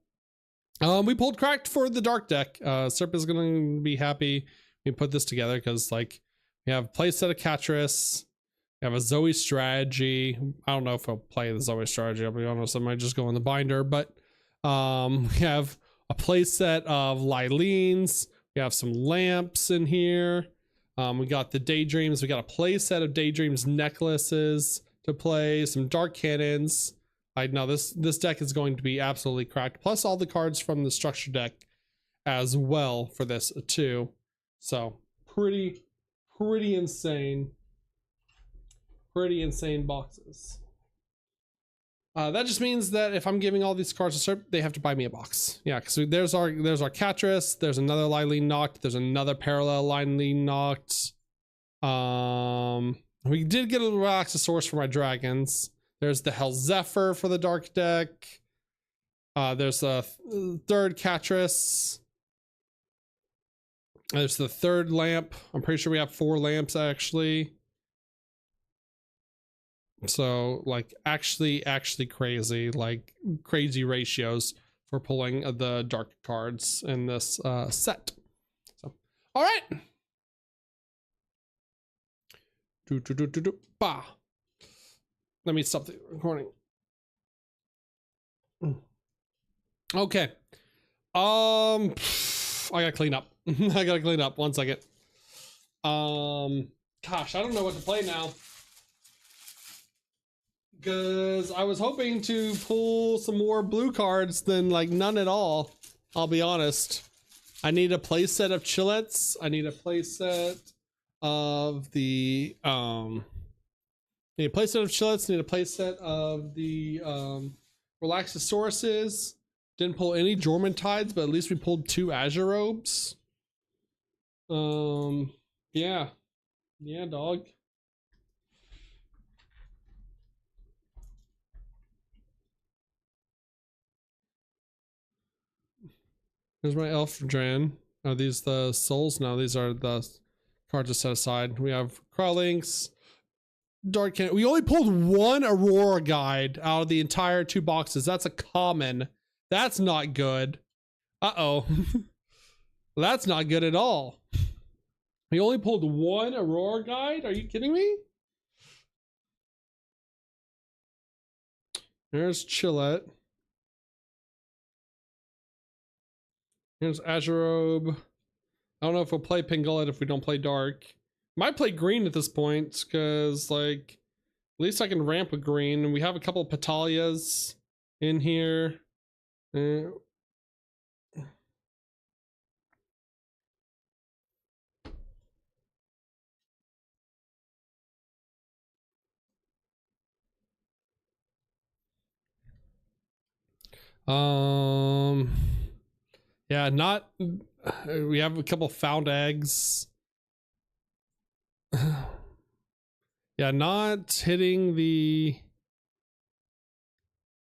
we pulled cracked for the dark deck. Serp is gonna be happy we put this together because like we have playset of Catris, we have a Zoe strategy. I don't know if I'll play the Zoe strategy. I'll be honest, I might just go in the binder. But we have a playset of Lylines. We have some lamps in here. We got the Daydreams. We got a play set of Daydreams necklaces to play, some Dark Cannons. I know this deck is going to be absolutely cracked. Plus all the cards from the structure deck as well for this too. So pretty insane. Pretty insane boxes. That just means that if I'm giving all these cards to Serp, they have to buy me a box. Yeah, because there's our Catris, there's another Lylene Noct, there's another parallel Lylene Noct. We did get a little Axosaurus for my dragons. There's the Hell Zephyr for the dark deck. There's the third Catris. There's the third lamp. I'm pretty sure we have 4 lamps actually. So like actually crazy, like crazy ratios for pulling the dark cards in this set. So all right. Bah. Let me stop the recording. Okay. I gotta clean up. I gotta clean up. 1 second. Gosh, I don't know what to play now. Because I was hoping to pull some more blue cards than like none at all. I'll be honest. I need a playset of Chillettes. I need a playset of the need a playset of Chillettes. Need a playset of the Relaxosauruses. Didn't pull any Jormuntides, but at least we pulled 2 Azure Robes. Yeah, dog. Here's my Elf Dran. Are these the souls? No, these are the cards to set aside. We have Crawlinks, Dark Can. We only pulled 1 Aurora Guide out of the entire 2 boxes. That's a common. That's not good. Uh-oh. That's not good at all. We only pulled 1 Aurora Guide? Are you kidding me? There's Chillette. Here's Azure Robe. I don't know if we'll play Pingullet if we don't play Dark. Might play green at this point, because, like, at least I can ramp with green. And we have a couple of Petalias in here. Yeah, not. We have a couple found eggs. Yeah, not hitting the.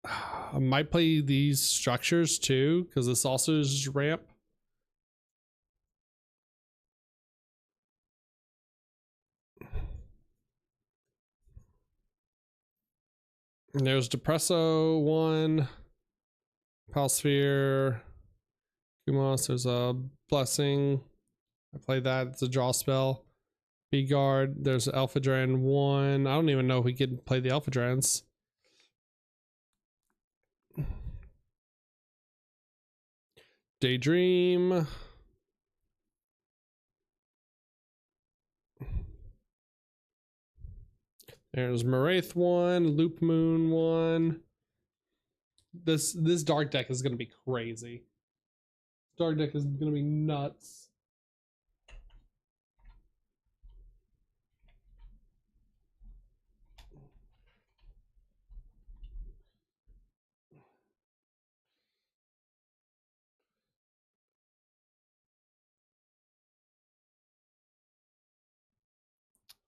I might play these structures too, because this also is ramp. And there's Depresso 1, Palsphere, Kumos. There's a Blessing. I play that. It's a draw spell. B guard. There's Alpha Dran 1. I don't even know if we can play the Alpha Drans. Daydream. There's Moraith 1, Loop Moon 1. This dark deck is gonna be crazy. Dark deck is gonna be nuts.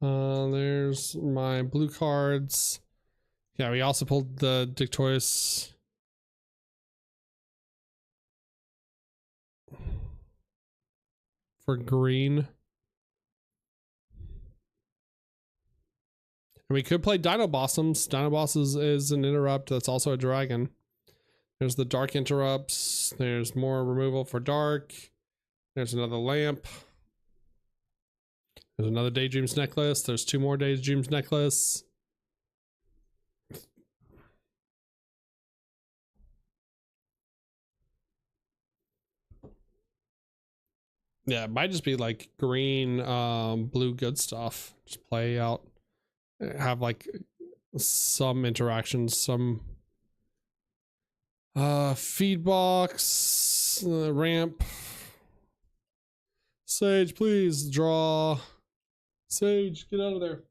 There's my blue cards. Yeah, we also pulled the Dictorius. For green. And we could play Dino Blossoms. Dino Blossoms is an interrupt that's also a dragon. There's the dark interrupts. There's more removal for dark. There's another lamp. There's another Daydreams necklace. There's 2 more Daydreams necklace. Yeah, it might just be like green, blue good stuff. Just play out, have like some interactions, some feed box, ramp. Sage, please draw. Sage, get out of there.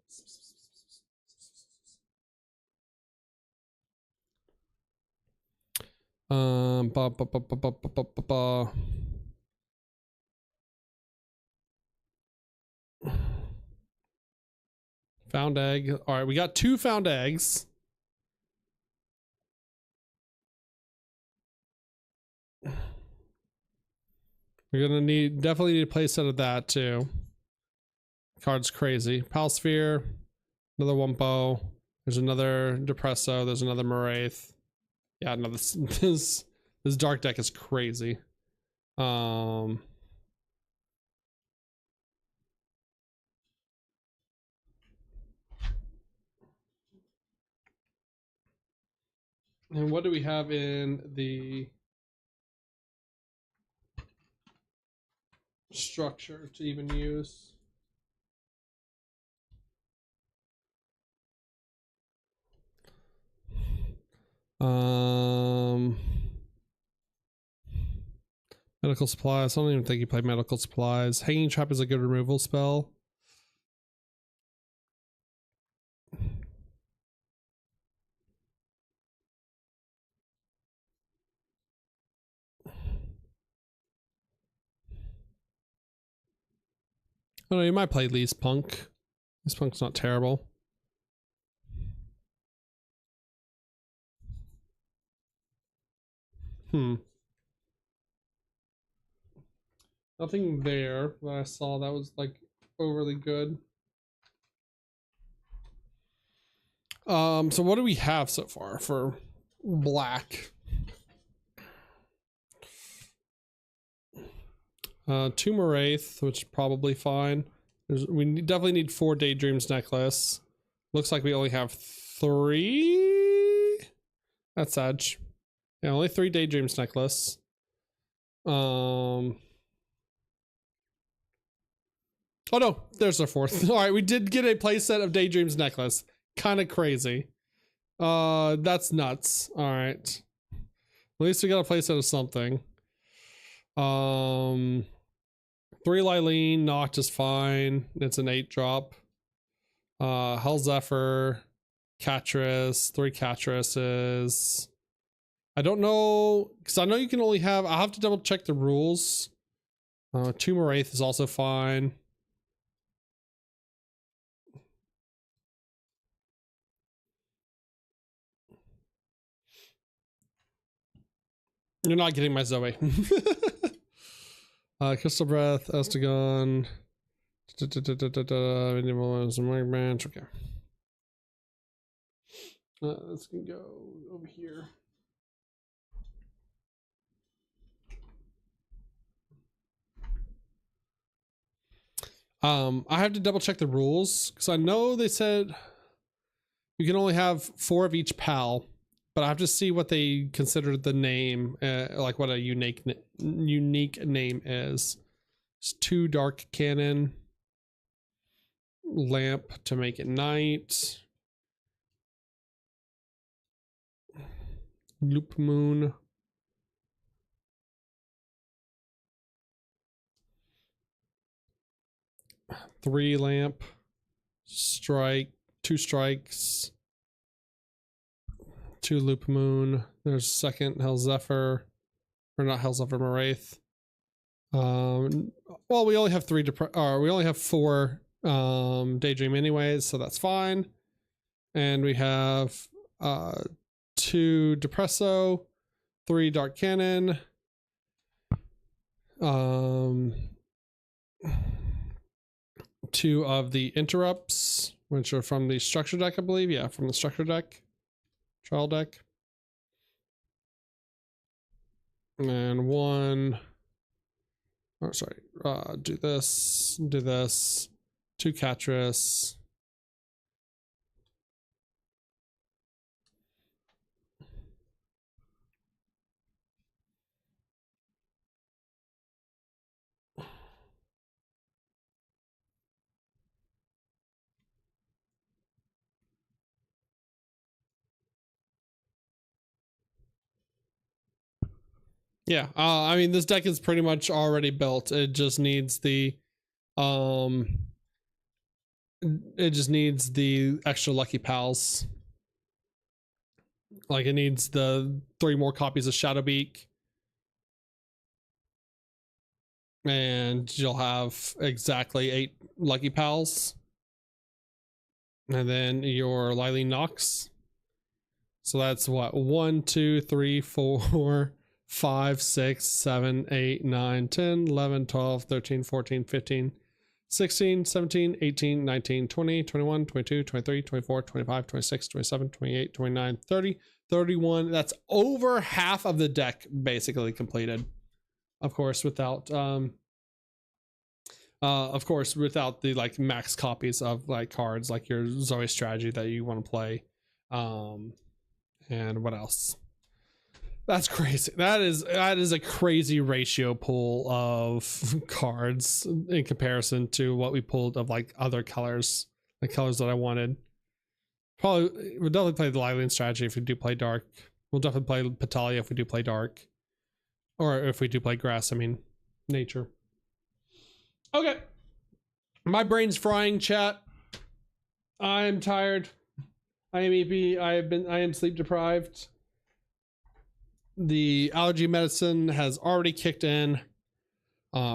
Found egg. All right, we got 2 found eggs. We're gonna definitely need a play set of that too. Card's crazy. Palsphere, another Wumpo. There's another Depresso. There's another Moraith. Yeah, no, this dark deck is crazy. And what do we have in the structure to even use? Medical supplies. I don't even think you play medical supplies. Hanging trap is a good removal spell. Oh no, you might play Lee's Punk. Lee's Punk's not terrible. Nothing there that I saw that was like overly good. So what do we have so far for black? 2 Wraith, which is probably fine. We definitely need 4 Daydreams necklace. Looks like we only have 3. That's edge. Yeah, only 3 Daydreams necklace. Oh no, there's our 4th. All right, we did get a playset of Daydreams necklace. Kind of crazy. That's nuts. All right. At least we got a playset of something. 3 Lylene, Noct is fine. It's an 8-drop. Hell Zephyr, Catris, 3 Catrises. I don't know, because I know you can only have, I'll have to double check the rules. 2 Wraith is also fine. You're not getting my Zoe. Crystal Breath, Estagon. Okay. Let's go over here. I have to double check the rules because I know they said you can only have 4 of each PAL, but I have to see what they consider the name, like what a unique name is. It's 2 Dark Cannon, Lamp to make it night, Loop Moon, three lamp, strike, 2 strikes, 2 Loop Moon. There's second Hell Zephyr, or not Hell Zephyr, Wraith. Well, we only have 3 we only have 4 Daydream anyways, so that's fine. And we have 2 Depresso, 3 Dark Cannon, 2 of the interrupts, which are from the structure deck, I believe. Yeah, from the structure deck, trial deck. And 1, oh sorry, do this, 2 Catris. Yeah, I mean, this deck is pretty much already built. It just needs the extra lucky pals. Like it needs the 3 more copies of Shadowbeak, and you'll have exactly 8 lucky pals, and then your Lylene Nox. So that's what, 1 2 3 4 5 6 7 8 9 10 11 12 13 14 15 16 17 18 19 20 21 22 23 24 25 26 27 28 29 30 31. That's over half of the deck basically completed, of course without the like max copies of like cards like your Zoe strategy that you want to play. And what else? That's crazy. That is a crazy ratio pool of cards in comparison to what we pulled of like other colors, the colors that I wanted. Probably would definitely play the Lylene strategy if you do play dark. We'll definitely play Patalia if we do play dark. Or if we do play grass, I mean, nature. Okay. My brain's frying, chat. I'm tired. I am EP. I am sleep deprived. The allergy medicine has already kicked in.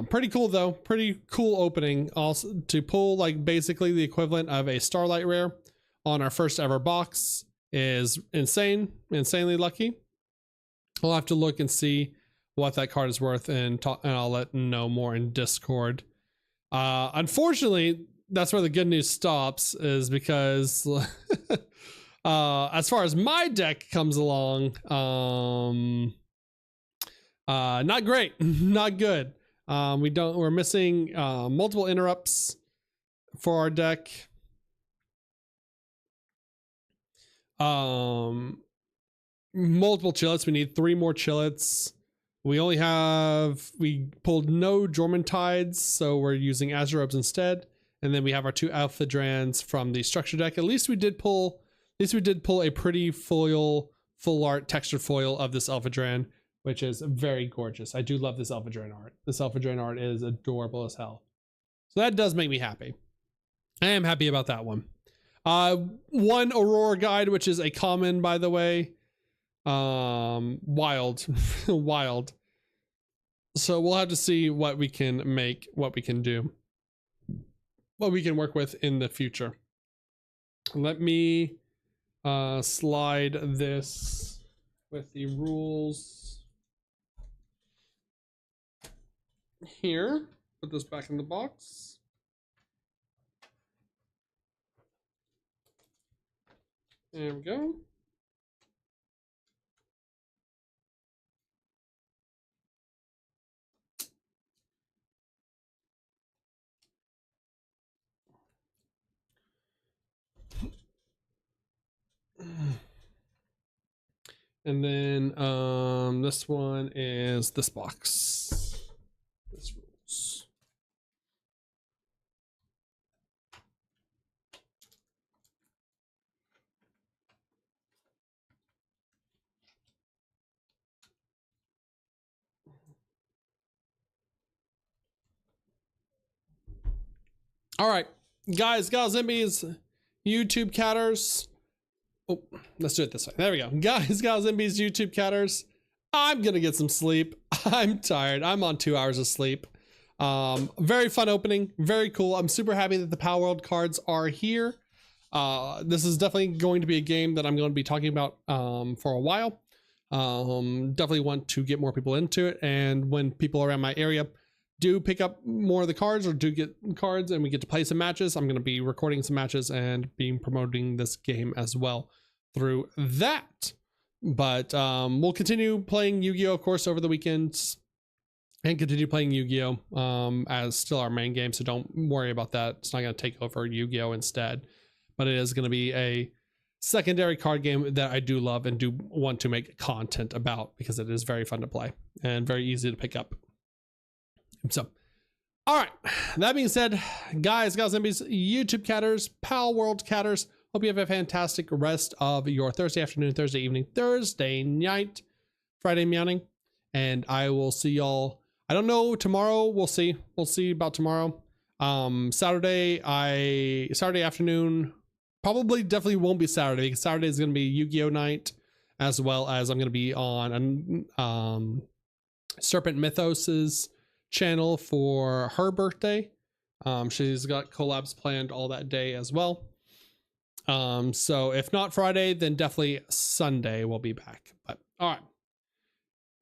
Pretty cool though. Pretty cool opening. Also to pull like basically the equivalent of a Starlight rare on our first ever box is insanely lucky. We'll have to look and see what that card is worth, and I'll let know more in Discord. Unfortunately, that's where the good news stops, is because as far as my deck comes along, not great, not good. We're missing multiple interrupts for our deck. Multiple chillets. We need 3 more chillets. We pulled no Jormuntides, so we're using Azurebs instead. And then we have our 2 Alpha Drans from the structure deck. At least we did pull a pretty full art textured foil of this Alpha Dran, which is very gorgeous. I do love this Alpha Dran art. This Alpha Dran art is adorable as hell. So that does make me happy. I am happy about that one. 1 Aurora Guide, which is a common, by the way. Wild. Wild. So we'll have to see what we can make, what we can do, what we can work with in the future. Let me slide this with the rules here. Put this back in the box. There we go. And then this one is this box. This rules. All right, guys, gals, zimbies, YouTube catters. Oh, let's do it this way. There we go. Guys, gals, zimbies, YouTube catters. I'm gonna get some sleep. I'm tired. I'm on 2 hours of sleep. Very fun opening. Very cool. I'm super happy that the Palworld cards are here. This is definitely going to be a game that I'm going to be talking about for a while. Definitely want to get more people into it, and when people around my area do pick up more of the cards or do get cards and we get to play some matches, I'm going to be recording some matches and being promoting this game as well through that. But we'll continue playing Yu-Gi-Oh, of course, over the weekends, and continue playing Yu-Gi-Oh as still our main game, so don't worry about that. It's not going to take over Yu-Gi-Oh instead, but it is going to be a secondary card game that I do love and do want to make content about, because it is very fun to play and very easy to pick up. So, all right, that being said, guys, gals, zombies, YouTube catters, Palworld catters, hope you have a fantastic rest of your Thursday afternoon, Thursday evening, Thursday night, Friday morning, and I will see y'all. I don't know, tomorrow, we'll see about tomorrow. Saturday afternoon, probably definitely won't be Saturday, because Saturday is going to be Yu-Gi-Oh night, as well as I'm going to be on Serpent Mythos's channel for her birthday. She's got collabs planned all that day as well. So if not Friday, then definitely Sunday we'll be back. But all right,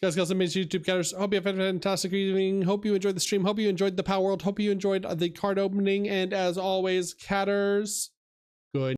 guys, got some YouTube catters. Hope you have a fantastic evening. Hope you enjoyed the stream. Hope you enjoyed the Palworld. Hope you enjoyed the card opening. And as always, catters,